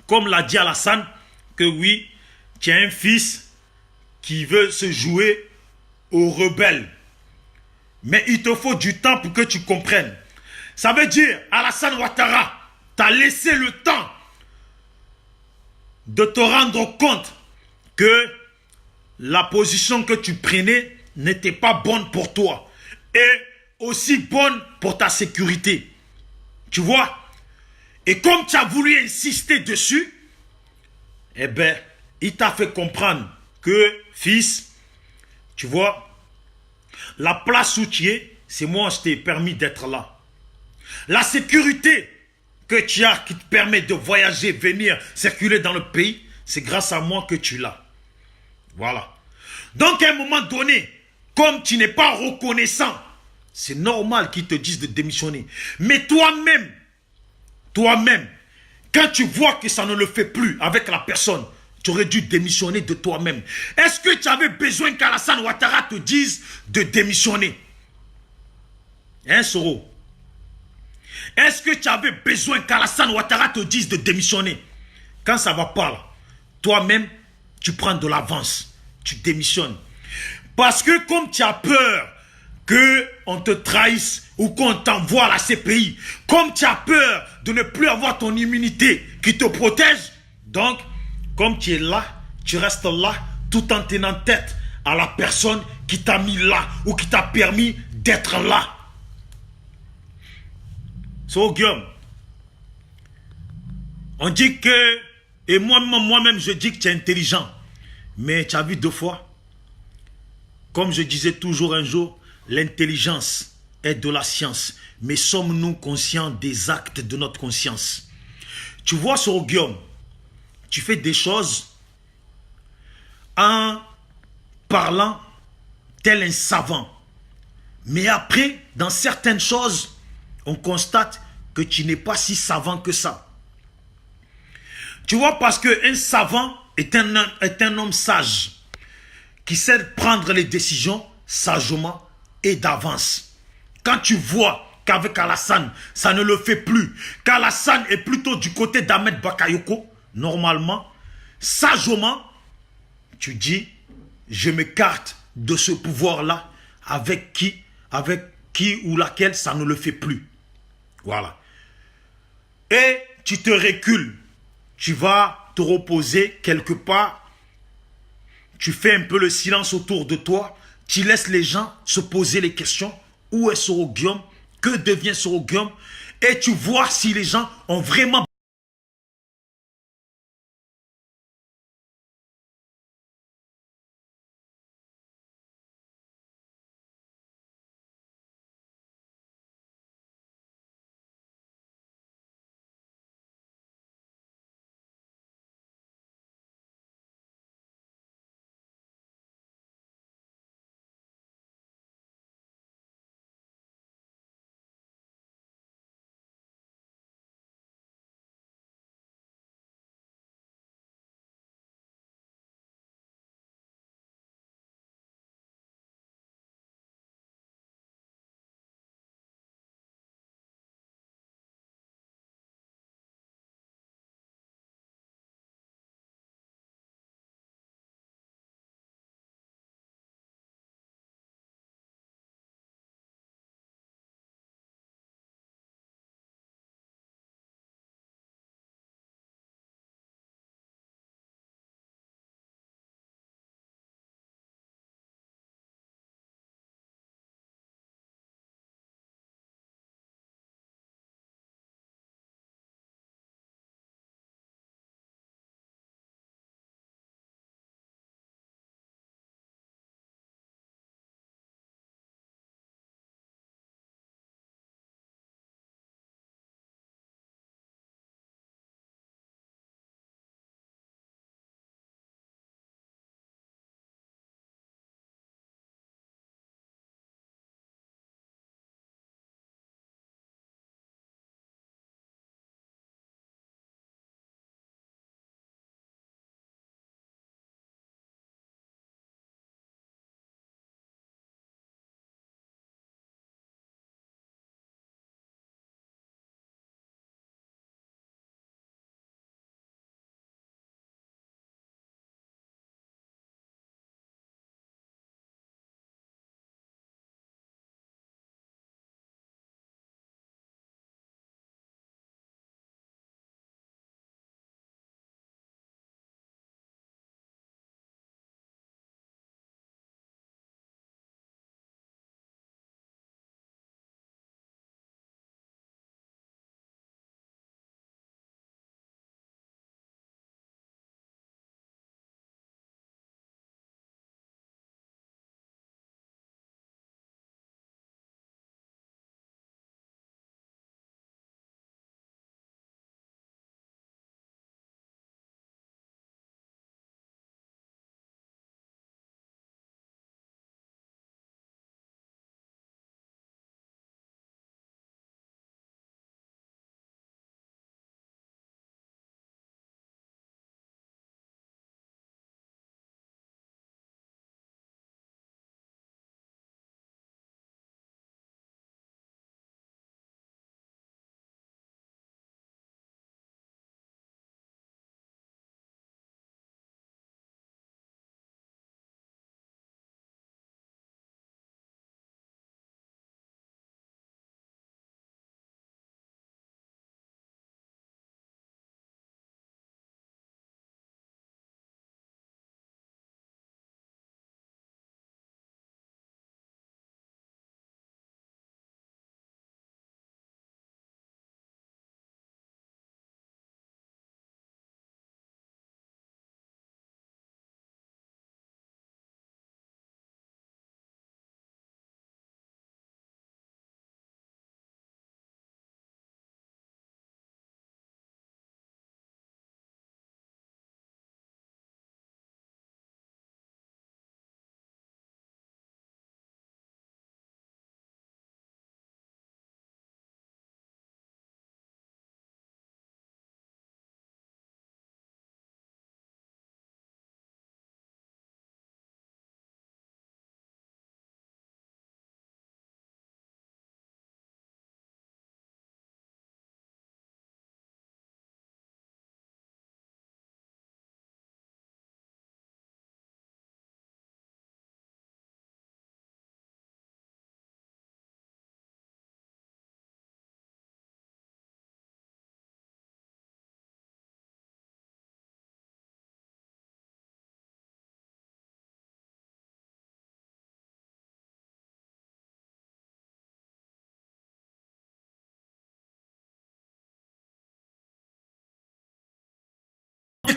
Speaker 1: Comme l'a dit Alassane, que oui, tu as un fils qui veut se jouer aux rebelles. Mais il te faut du temps pour que tu comprennes. Ça veut dire, Alassane Ouattara, tu as laissé le temps de te rendre compte que la position que tu prenais n'était pas bonne pour toi et aussi bonne pour ta sécurité. Tu vois? Et comme tu as voulu insister dessus, eh bien, il t'a fait comprendre que, fils, tu vois, la place où tu es, c'est moi qui t'ai permis d'être là. La sécurité que tu as qui te permet de voyager, venir, circuler dans le pays, c'est grâce à moi que tu l'as. Voilà. Donc à un moment donné, comme tu n'es pas reconnaissant, c'est normal qu'ils te disent de démissionner. Mais toi-même, quand tu vois que ça ne le fait plus avec la personne, tu aurais dû démissionner de toi-même. Est-ce que tu avais besoin qu'Alassane Ouattara te dise de démissionner? Hein, Soro? Est-ce que tu avais besoin qu'Alassane Ouattara te dise de démissionner? Quand ça ne va pas là, toi-même, tu prends de l'avance. Tu démissionnes. Parce que comme tu as peur qu'on te trahisse ou qu'on t'envoie à la CPI, comme tu as peur de ne plus avoir ton immunité qui te protège, donc, comme tu es là, tu restes là, tout en tenant tête à la personne qui t'a mis là ou qui t'a permis d'être là. So, Guillaume, on dit que, et moi-même je dis que tu es intelligent, mais tu as vu 2 fois. Comme je disais toujours un jour, l'intelligence est de la science, mais sommes-nous conscients des actes de notre conscience? Tu vois, sur Guillaume, tu fais des choses en parlant tel un savant. Mais après, dans certaines choses, on constate que tu n'es pas si savant que ça. Tu vois, parce qu'un savant est un homme sage qui sait prendre les décisions sagement et d'avance. Quand tu vois qu'avec Alassane, ça ne le fait plus, qu'Alassane est plutôt du côté d'Ahmed Bakayoko, normalement, sagement, tu dis, je m'écarte de ce pouvoir-là avec qui ou laquelle ça ne le fait plus. Voilà. Et tu te recules. Tu vas te reposer quelque part. Tu fais un peu le silence autour de toi. Tu laisses les gens se poser les questions. Où est Soro Guillaume? Que devient Soro Guillaume? Et tu vois si les gens ont vraiment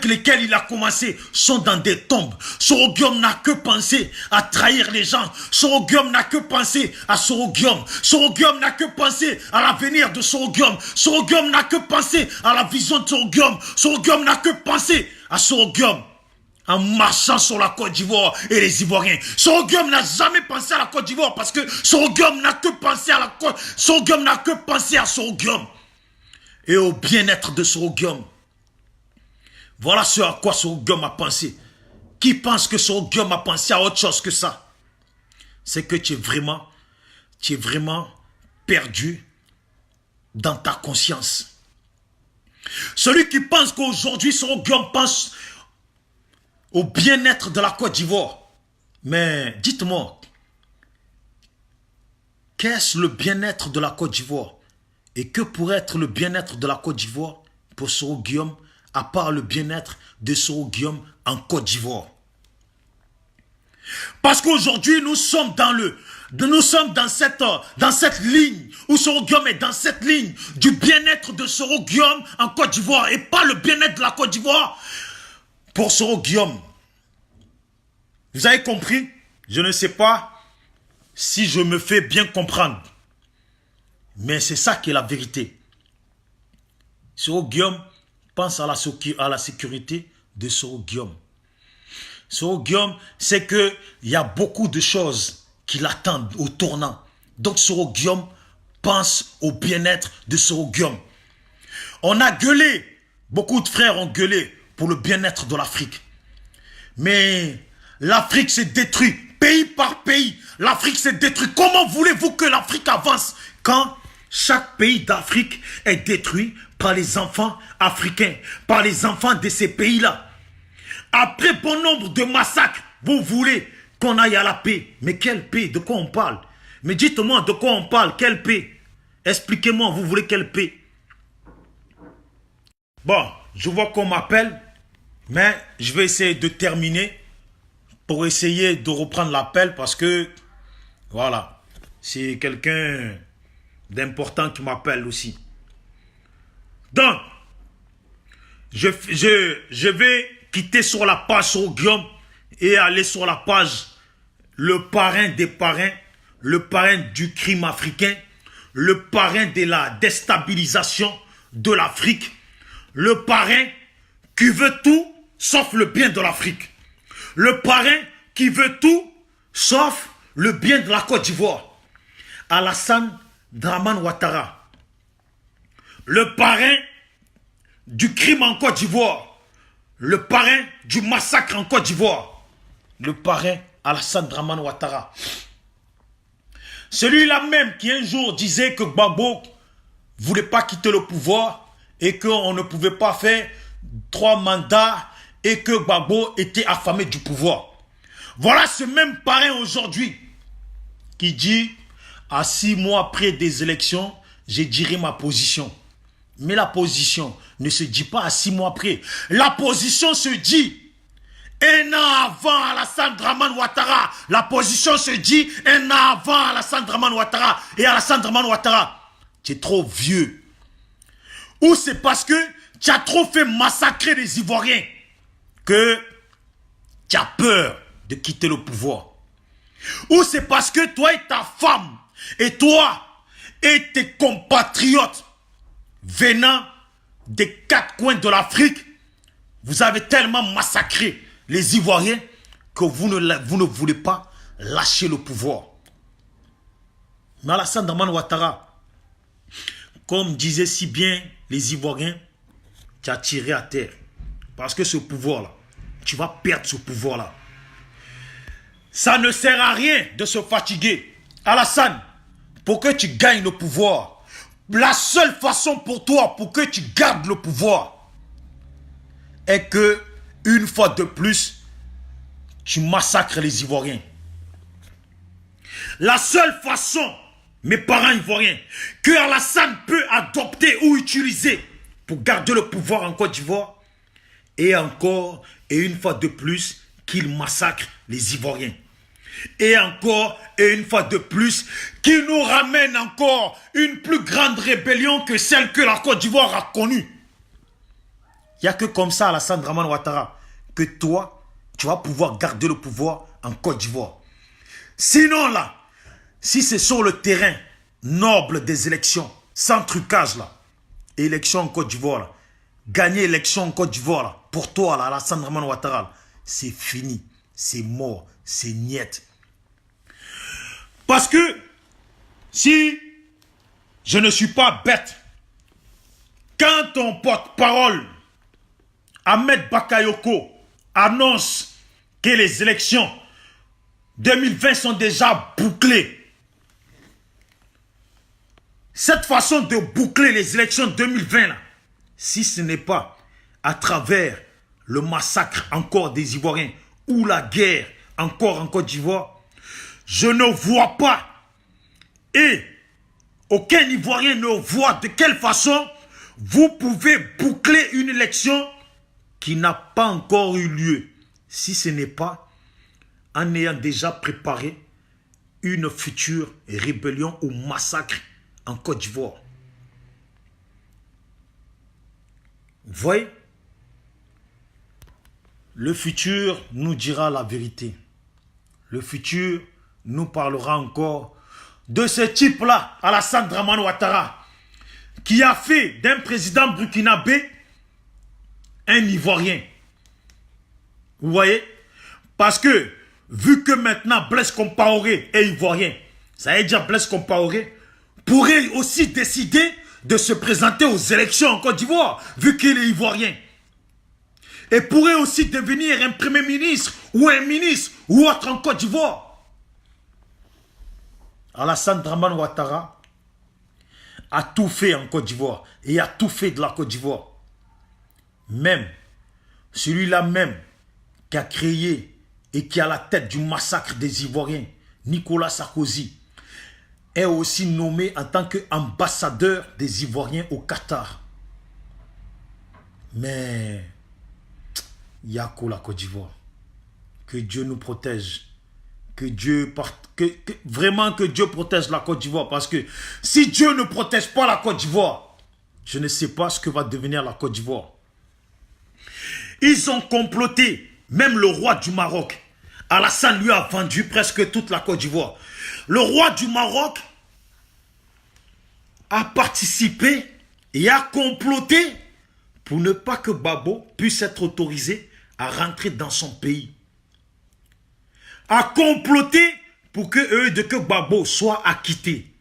Speaker 1: lesquels il a commencé sont dans des tombes. Soro Guillaume n'a que pensé à trahir les gens. Soro Guillaume n'a que pensé à Soro Guillaume. Soro Guillaume n'a que pensé à l'avenir de Soro Guillaume. Soro Guillaume n'a que pensé à la vision de Soro Guillaume. Soro Guillaume n'a que pensé à Soro Guillaume en marchant sur la Côte d'Ivoire et les Ivoiriens. Soro Guillaume n'a jamais pensé à la Côte d'Ivoire parce que Soro Guillaume n'a que pensé à la Côte. Soro Guillaume n'a que pensé à Soro Guillaume et au bien-être de Soro Guillaume. Voilà ce à quoi Soro Guillaume a pensé. Qui pense que Soro Guillaume a pensé à autre chose que ça? C'est que tu es vraiment perdu dans ta conscience. Celui qui pense qu'aujourd'hui Soro Guillaume pense au bien-être de la Côte d'Ivoire. Mais dites-moi, qu'est-ce le bien-être de la Côte d'Ivoire? Et que pourrait être le bien-être de la Côte d'Ivoire pour Soro Guillaume, à part le bien-être de Soro Guillaume en Côte d'Ivoire? Parce qu'aujourd'hui, nous sommes dans cette ligne, où Soro Guillaume est dans cette ligne du bien-être de Soro Guillaume en Côte d'Ivoire, et pas le bien-être de la Côte d'Ivoire pour Soro Guillaume. Vous avez compris? Je ne sais pas si je me fais bien comprendre. Mais c'est ça qui est la vérité. Soro Guillaume pense à la sécurité de Soro Guillaume. Soro Guillaume sait qu'il y a beaucoup de choses qui l'attendent au tournant. Donc Soro Guillaume pense au bien-être de Soro Guillaume. On a gueulé, beaucoup de frères ont gueulé pour le bien-être de l'Afrique. Mais l'Afrique s'est détruite, pays par pays. L'Afrique s'est détruite. Comment voulez-vous que l'Afrique avance quand chaque pays d'Afrique est détruit par les enfants africains, par les enfants de ces pays-là? Après bon nombre de massacres, vous voulez qu'on aille à la paix. Mais quelle paix? De quoi on parle? Mais dites-moi de quoi on parle? Quelle paix? Expliquez-moi, vous voulez quelle paix? Bon, je vois qu'on m'appelle, mais je vais essayer de terminer pour essayer de reprendre l'appel parce que, voilà, c'est quelqu'un d'important qui m'appelle aussi. Donc, je vais quitter sur la page Soro Guillaume et aller sur la page le parrain des parrains, le parrain du crime africain, le parrain de la déstabilisation de l'Afrique, le parrain qui veut tout sauf le bien de l'Afrique, le parrain qui veut tout sauf le bien de la Côte d'Ivoire, Alassane Dramane Ouattara, le parrain du crime en Côte d'Ivoire, le parrain du massacre en Côte d'Ivoire, le parrain Alassane Dramane Ouattara. Celui-là même qui un jour disait que Gbagbo ne voulait pas quitter le pouvoir et qu'on ne pouvait pas faire 3 mandats et que Gbagbo était affamé du pouvoir. Voilà ce même parrain aujourd'hui qui dit à 6 mois après des élections, je dirai ma position. Mais la position ne se dit pas à 6 mois après. La position se dit 1 an avant Alassane Dramane Ouattara. La position se dit 1 an avant Alassane Dramane Ouattara. Et Alassane Dramane Ouattara, tu es trop vieux. Ou c'est parce que tu as trop fait massacrer les Ivoiriens que tu as peur de quitter le pouvoir. Ou c'est parce que toi et ta femme, et toi et tes compatriotes venant des 4 coins de l'Afrique, vous avez tellement massacré les Ivoiriens que vous ne voulez pas lâcher le pouvoir. Mais Alassane Dramane Ouattara, comme disaient si bien les Ivoiriens, tu as tiré à terre. Parce que ce pouvoir-là, tu vas perdre ce pouvoir-là. Ça ne sert à rien de se fatiguer. Alassane, pour que tu gagnes le pouvoir, la seule façon pour toi, pour que tu gardes le pouvoir, est que, une fois de plus, tu massacres les Ivoiriens. La seule façon, mes parents ivoiriens, que Alassane peut adopter ou utiliser pour garder le pouvoir en Côte d'Ivoire, et encore, et une fois de plus, qu'il massacre les Ivoiriens. Et encore, et une fois de plus, qu'il nous ramène encore une plus grande rébellion que celle que la Côte d'Ivoire a connue. Il n'y a que comme ça, Alassane Dramane Ouattara, que toi, tu vas pouvoir garder le pouvoir en Côte d'Ivoire. Sinon, là, si c'est sur le terrain noble des élections, sans trucage, là, élection en Côte d'Ivoire, là, gagner élection en Côte d'Ivoire, là, pour toi, là, Alassane Dramane Ouattara, c'est fini, c'est mort, c'est niet. Parce que, si je ne suis pas bête, quand ton porte-parole, Ahmed Bakayoko, annonce que les élections 2020 sont déjà bouclées, cette façon de boucler les élections 2020, là, si ce n'est pas à travers le massacre encore des Ivoiriens ou la guerre encore en Côte d'Ivoire, je ne vois pas et aucun Ivoirien ne voit de quelle façon vous pouvez boucler une élection qui n'a pas encore eu lieu, si ce n'est pas en ayant déjà préparé une future rébellion ou massacre en Côte d'Ivoire. Vous voyez? Le futur nous dira la vérité. Le futur nous parlera encore de ce type-là, Alassane Dramane Ouattara, qui a fait d'un président burkinabé un Ivoirien. Vous voyez? Parce que, vu que maintenant Blaise Compaoré est Ivoirien, ça veut dire Blaise Compaoré pourrait aussi décider de se présenter aux élections en Côte d'Ivoire, vu qu'il est Ivoirien. Et pourrait aussi devenir un premier ministre ou un ministre ou autre en Côte d'Ivoire. Alassane Dramane Ouattara a tout fait en Côte d'Ivoire et a tout fait de la Côte d'Ivoire. Même celui-là même qui a créé et qui a la tête du massacre des Ivoiriens, Nicolas Sarkozy, est aussi nommé en tant qu'ambassadeur des Ivoiriens au Qatar. Mais il y a quoi la Côte d'Ivoire? Que Dieu nous protège. Vraiment que Dieu protège la Côte d'Ivoire. Parce que si Dieu ne protège pas la Côte d'Ivoire, je ne sais pas ce que va devenir la Côte d'Ivoire. Ils ont comploté, même le roi du Maroc. Alassane lui a vendu presque toute la Côte d'Ivoire. Le roi du Maroc a participé et a comploté pour ne pas que Gbagbo puisse être autorisé à rentrer dans son pays. A comploté pour que Gbagbo soit acquitté.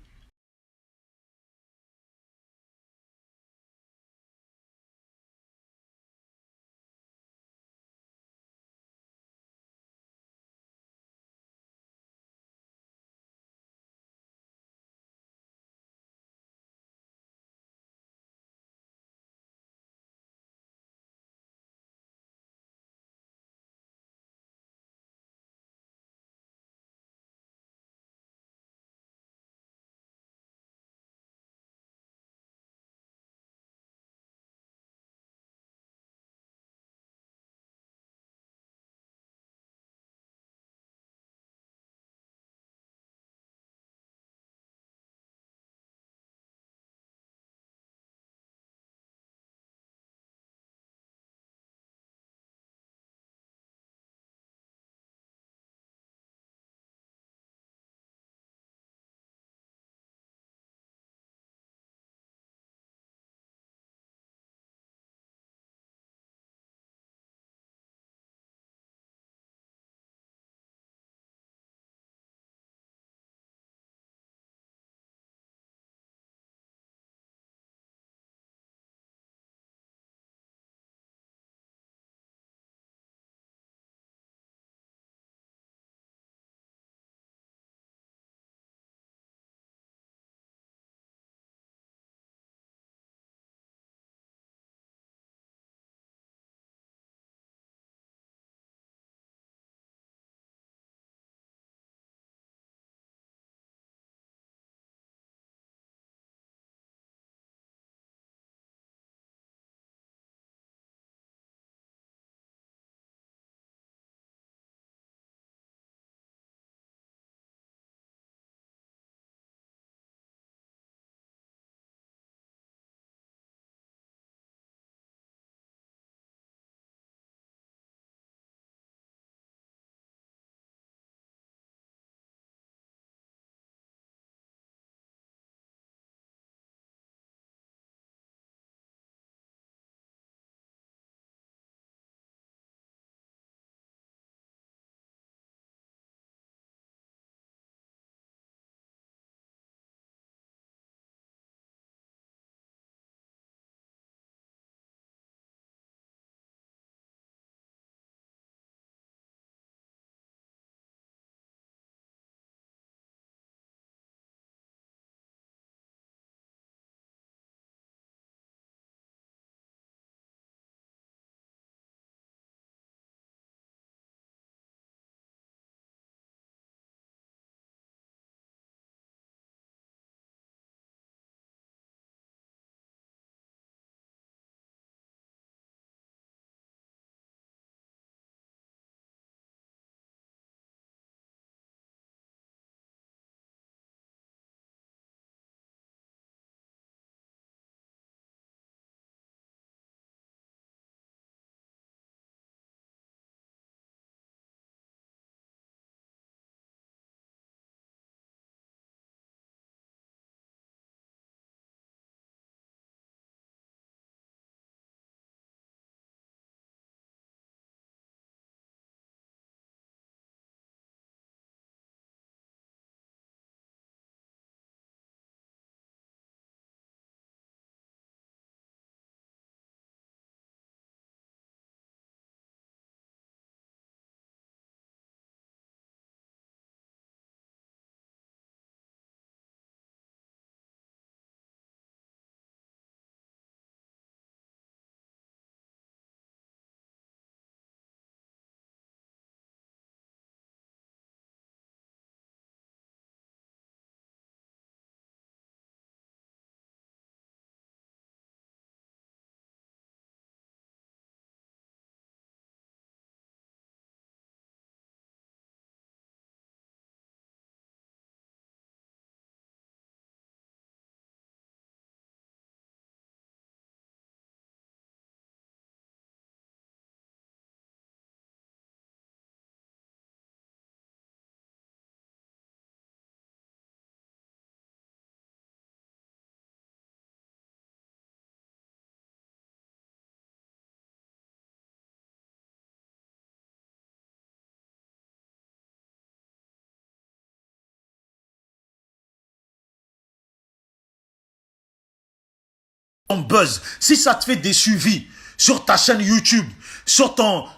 Speaker 1: ton buzz, si ça te fait des suivis sur ta chaîne YouTube, sur ton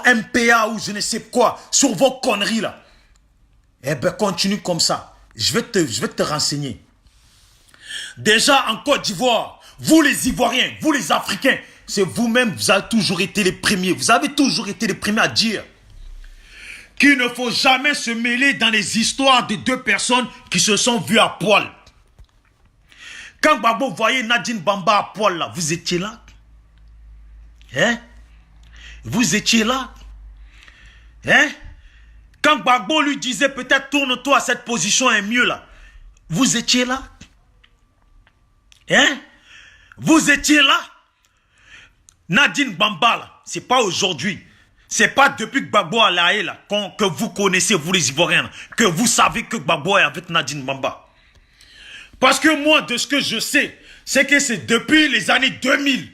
Speaker 1: MPA ou je ne sais quoi, sur vos conneries là, eh ben continue comme ça. Je vais te renseigner. Déjà en Côte d'Ivoire, vous les Ivoiriens, vous les Africains, c'est vous-même, vous avez toujours été les premiers. Vous avez toujours été les premiers à dire qu'il ne faut jamais se mêler dans les histoires de deux personnes qui se sont vues à poil. Quand Gbagbo voyait Nadine Bamba à poil là, vous étiez là? Hein? Vous étiez là? Hein? Quand Gbagbo lui disait peut-être tourne-toi, cette position est mieux là, vous étiez là? Hein? Vous étiez là? Nadine Bamba là, c'est pas aujourd'hui. C'est pas depuis que Gbagbo a là, que vous connaissez, vous les Ivoiriens, là, que vous savez que Gbagbo est avec Nadine Bamba. Parce que moi, de ce que je sais, c'est que c'est depuis les années 2000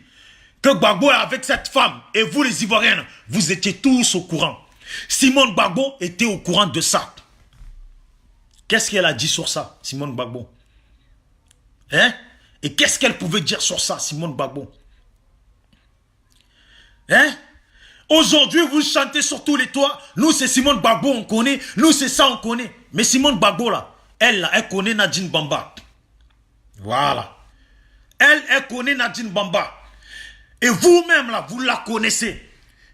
Speaker 1: que Gbagbo est avec cette femme. Et vous les Ivoiriens, là, vous étiez tous au courant. Simone Gbagbo était au courant de ça. Qu'est-ce qu'elle a dit sur ça, Simone Gbagbo? Hein? Et qu'est-ce qu'elle pouvait dire sur ça, Simone Gbagbo? Hein? Aujourd'hui, vous chantez sur tous les toits. Nous, c'est Simone Gbagbo, on connaît. Nous, c'est ça, on connaît. Mais Simone Gbagbo, là, elle connaît Nadine Bamba. Voilà. Elle connaît Nadine Bamba. Et vous-même, là, vous la connaissez.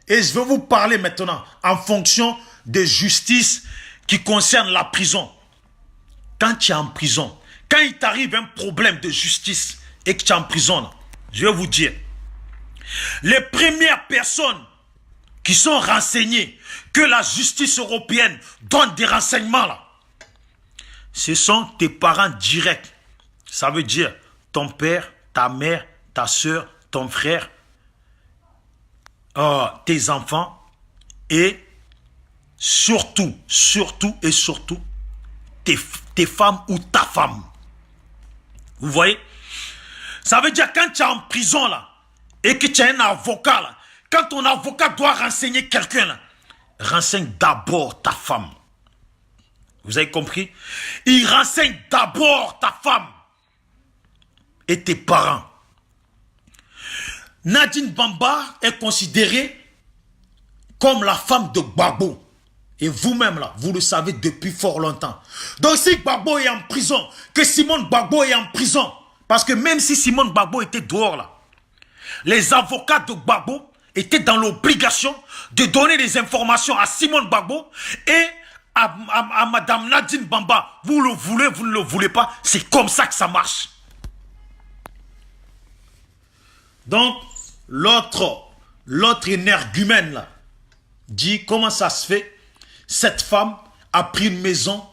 Speaker 1: Et je vais vous parler maintenant en fonction de justice qui concerne la prison. Quand tu es en prison, quand il t'arrive un problème de justice et que tu es en prison, là, je vais vous dire, les premières personnes qui sont renseignées, que la justice européenne donne des renseignements là, ce sont tes parents directs. Ça veut dire ton père, ta mère, ta soeur, ton frère, tes enfants et surtout, tes femmes ou ta femme. Vous voyez? Ça veut dire quand tu es en prison là, et que tu as un avocat là, quand ton avocat doit renseigner quelqu'un là, renseigne d'abord ta femme. Vous avez compris? Il renseigne d'abord ta femme et tes parents. Nadine Bamba est considérée comme la femme de Gbagbo. Et vous-même là, vous le savez depuis fort longtemps. Donc si Gbagbo est en prison, que Simone Gbagbo est en prison, parce que même si Simone Gbagbo était dehors là, les avocats de Gbagbo étaient dans l'obligation de donner des informations à Simone Gbagbo et à Madame Nadine Bamba. Vous le voulez, vous ne le voulez pas, c'est comme ça que ça marche. Donc, l'autre énergumène là, dit comment ça se fait, cette femme a pris une maison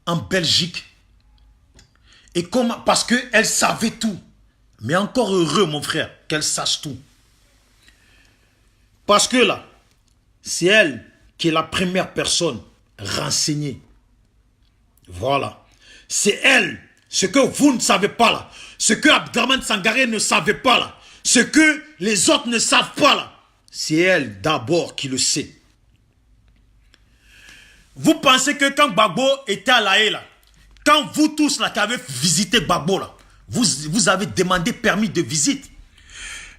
Speaker 1: en Belgique. Et comment? Parce qu'elle savait tout. Mais encore heureux, mon frère, qu'elle sache tout. Parce que là, c'est elle qui est la première personne renseignée. Voilà. C'est elle. Ce que vous ne savez pas là. Ce que Abdraman Sangaré ne savait pas là. Ce que les autres ne savent pas là. C'est elle d'abord qui le sait. Vous pensez que quand Gbagbo était à La Haye là, quand vous tous là qui avez visité Gbagbo là, vous avez demandé permis de visite.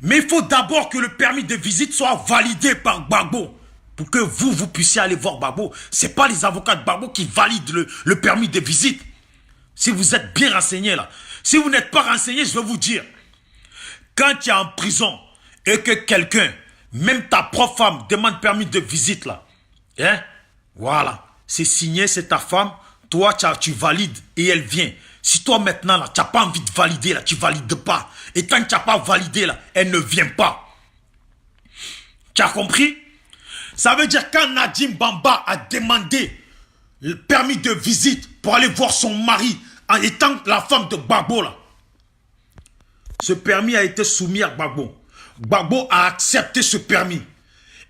Speaker 1: Mais il faut d'abord que le permis de visite soit validé par Gbagbo pour que vous puissiez aller voir Gbagbo. Ce n'est pas les avocats de Gbagbo qui valident le permis de visite. Si vous êtes bien renseigné là. Si vous n'êtes pas renseigné, je vais vous dire. Quand tu es en prison et que quelqu'un, même ta propre femme, demande permis de visite là, hein, voilà, c'est signé, c'est ta femme, toi tu valides et elle vient. Si toi maintenant là, tu n'as pas envie de valider là, tu ne valides pas. Et tant que tu n'as pas validé là, elle ne vient pas. Tu as compris? Ça veut dire quand Nadine Bamba a demandé le permis de visite pour aller voir son mari en étant la femme de Gbagbo là, ce permis a été soumis à Gbagbo. Gbagbo a accepté ce permis.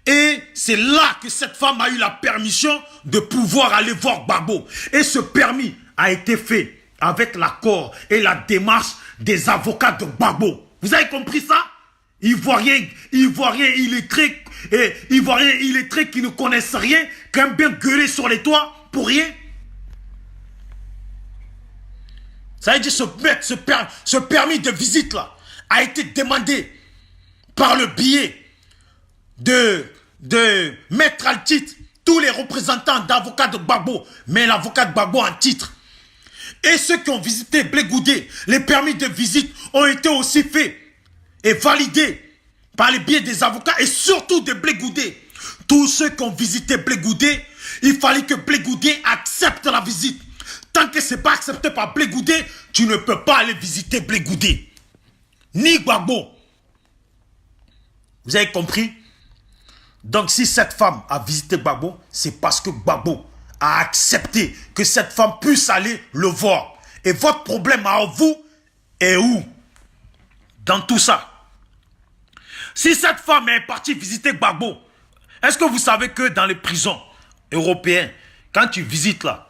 Speaker 1: Et c'est là que cette femme a eu la permission de pouvoir aller voir Gbagbo. Et ce permis a été fait avec l'accord et la démarche des avocats de Gbagbo. Vous avez compris ça? Ivoirien illettré, Ivoirien illettré qui ne connaissent rien, qui aiment bien gueuler sur les toits pour rien. Ça veut dire ce permis de visite là a été demandé par le biais de mettre à titre tous les représentants d'avocats de Gbagbo, mais l'avocat de Gbagbo en titre. Et ceux qui ont visité Blé Goudé, les permis de visite ont été aussi faits et validés par le biais des avocats et surtout de Blé Goudé. Tous ceux qui ont visité Blé Goudé, il fallait que Blé Goudé accepte la visite. Tant que ce n'est pas accepté par Blé Goudé, tu ne peux pas aller visiter Blé Goudé. Ni Gbagbo. Vous avez compris? Donc si cette femme a visité Gbagbo, c'est parce que Gbagbo a accepté que cette femme puisse aller le voir. Et votre problème à vous est où? Dans tout ça. Si cette femme est partie visiter Gbagbo, est-ce que vous savez que dans les prisons européennes, quand tu visites là,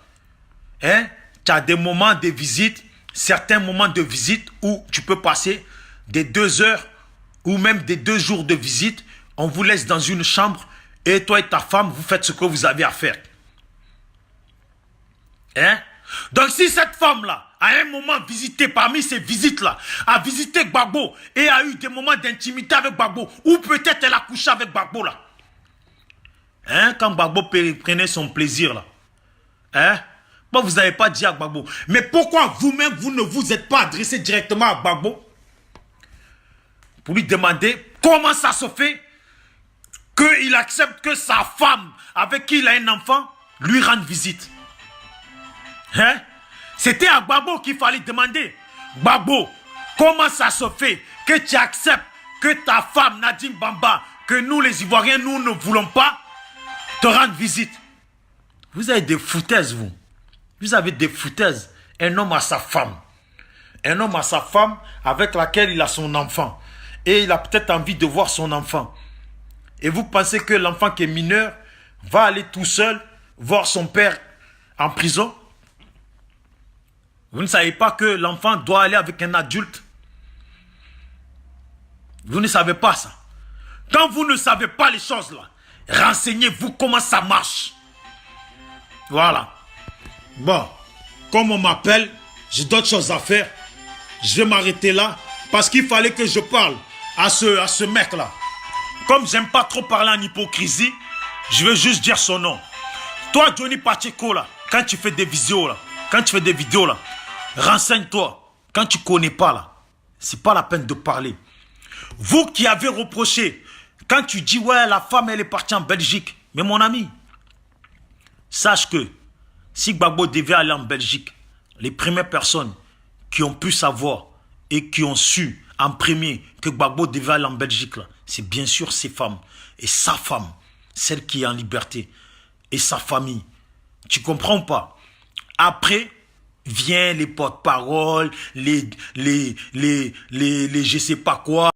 Speaker 1: hein, tu as des moments de visite, certains moments de visite où tu peux passer des 2 heures ou même des 2 jours de visite. On vous laisse dans une chambre et toi et ta femme, vous faites ce que vous avez à faire. Hein? Donc si cette femme-là, à un moment visité, parmi ces visites-là, a visité Gbagbo et a eu des moments d'intimité avec Gbagbo, ou peut-être elle a couché avec Gbagbo là. Hein? Quand Gbagbo prenait son plaisir là. Hein? Bon, vous n'avez pas dit à Gbagbo. Mais pourquoi vous-même, vous ne vous êtes pas adressé directement à Gbagbo pour lui demander comment ça se fait qu'il accepte que sa femme, avec qui il a un enfant, lui rende visite. Hein? C'était à Gbagbo qu'il fallait demander. Gbagbo, comment ça se fait que tu acceptes que ta femme, Nadine Bamba, que nous les Ivoiriens, nous ne voulons pas, te rendre visite? Vous avez des foutaises, vous. Vous avez des foutaises. Un homme a sa femme. Un homme a sa femme avec laquelle il a son enfant. Et il a peut-être envie de voir son enfant. Et vous pensez que l'enfant qui est mineur va aller tout seul voir son père en prison? Vous ne savez pas que l'enfant doit aller avec un adulte? Vous ne savez pas ça. Quand vous ne savez pas les choses là, renseignez-vous comment ça marche. Voilà. Bon, comme on m'appelle, j'ai d'autres choses à faire. Je vais m'arrêter là parce qu'il fallait que je parle à ce mec-là. Comme j'aime pas trop parler en hypocrisie, je vais juste dire son nom. Toi, Johnny Pacheco, là, quand tu fais des vidéos, là, renseigne-toi. Quand tu connais pas, là, c'est pas la peine de parler. Vous qui avez reproché, quand tu dis, ouais, la femme, elle est partie en Belgique. Mais mon ami, sache que si Gbagbo devait aller en Belgique, les premières personnes qui ont pu savoir et qui ont su en premier que Gbagbo devait aller en Belgique, c'est bien sûr ses femmes et sa femme, celle qui est en liberté, et sa famille. Tu comprends pas? Après, viennent les porte-paroles, les je sais pas quoi.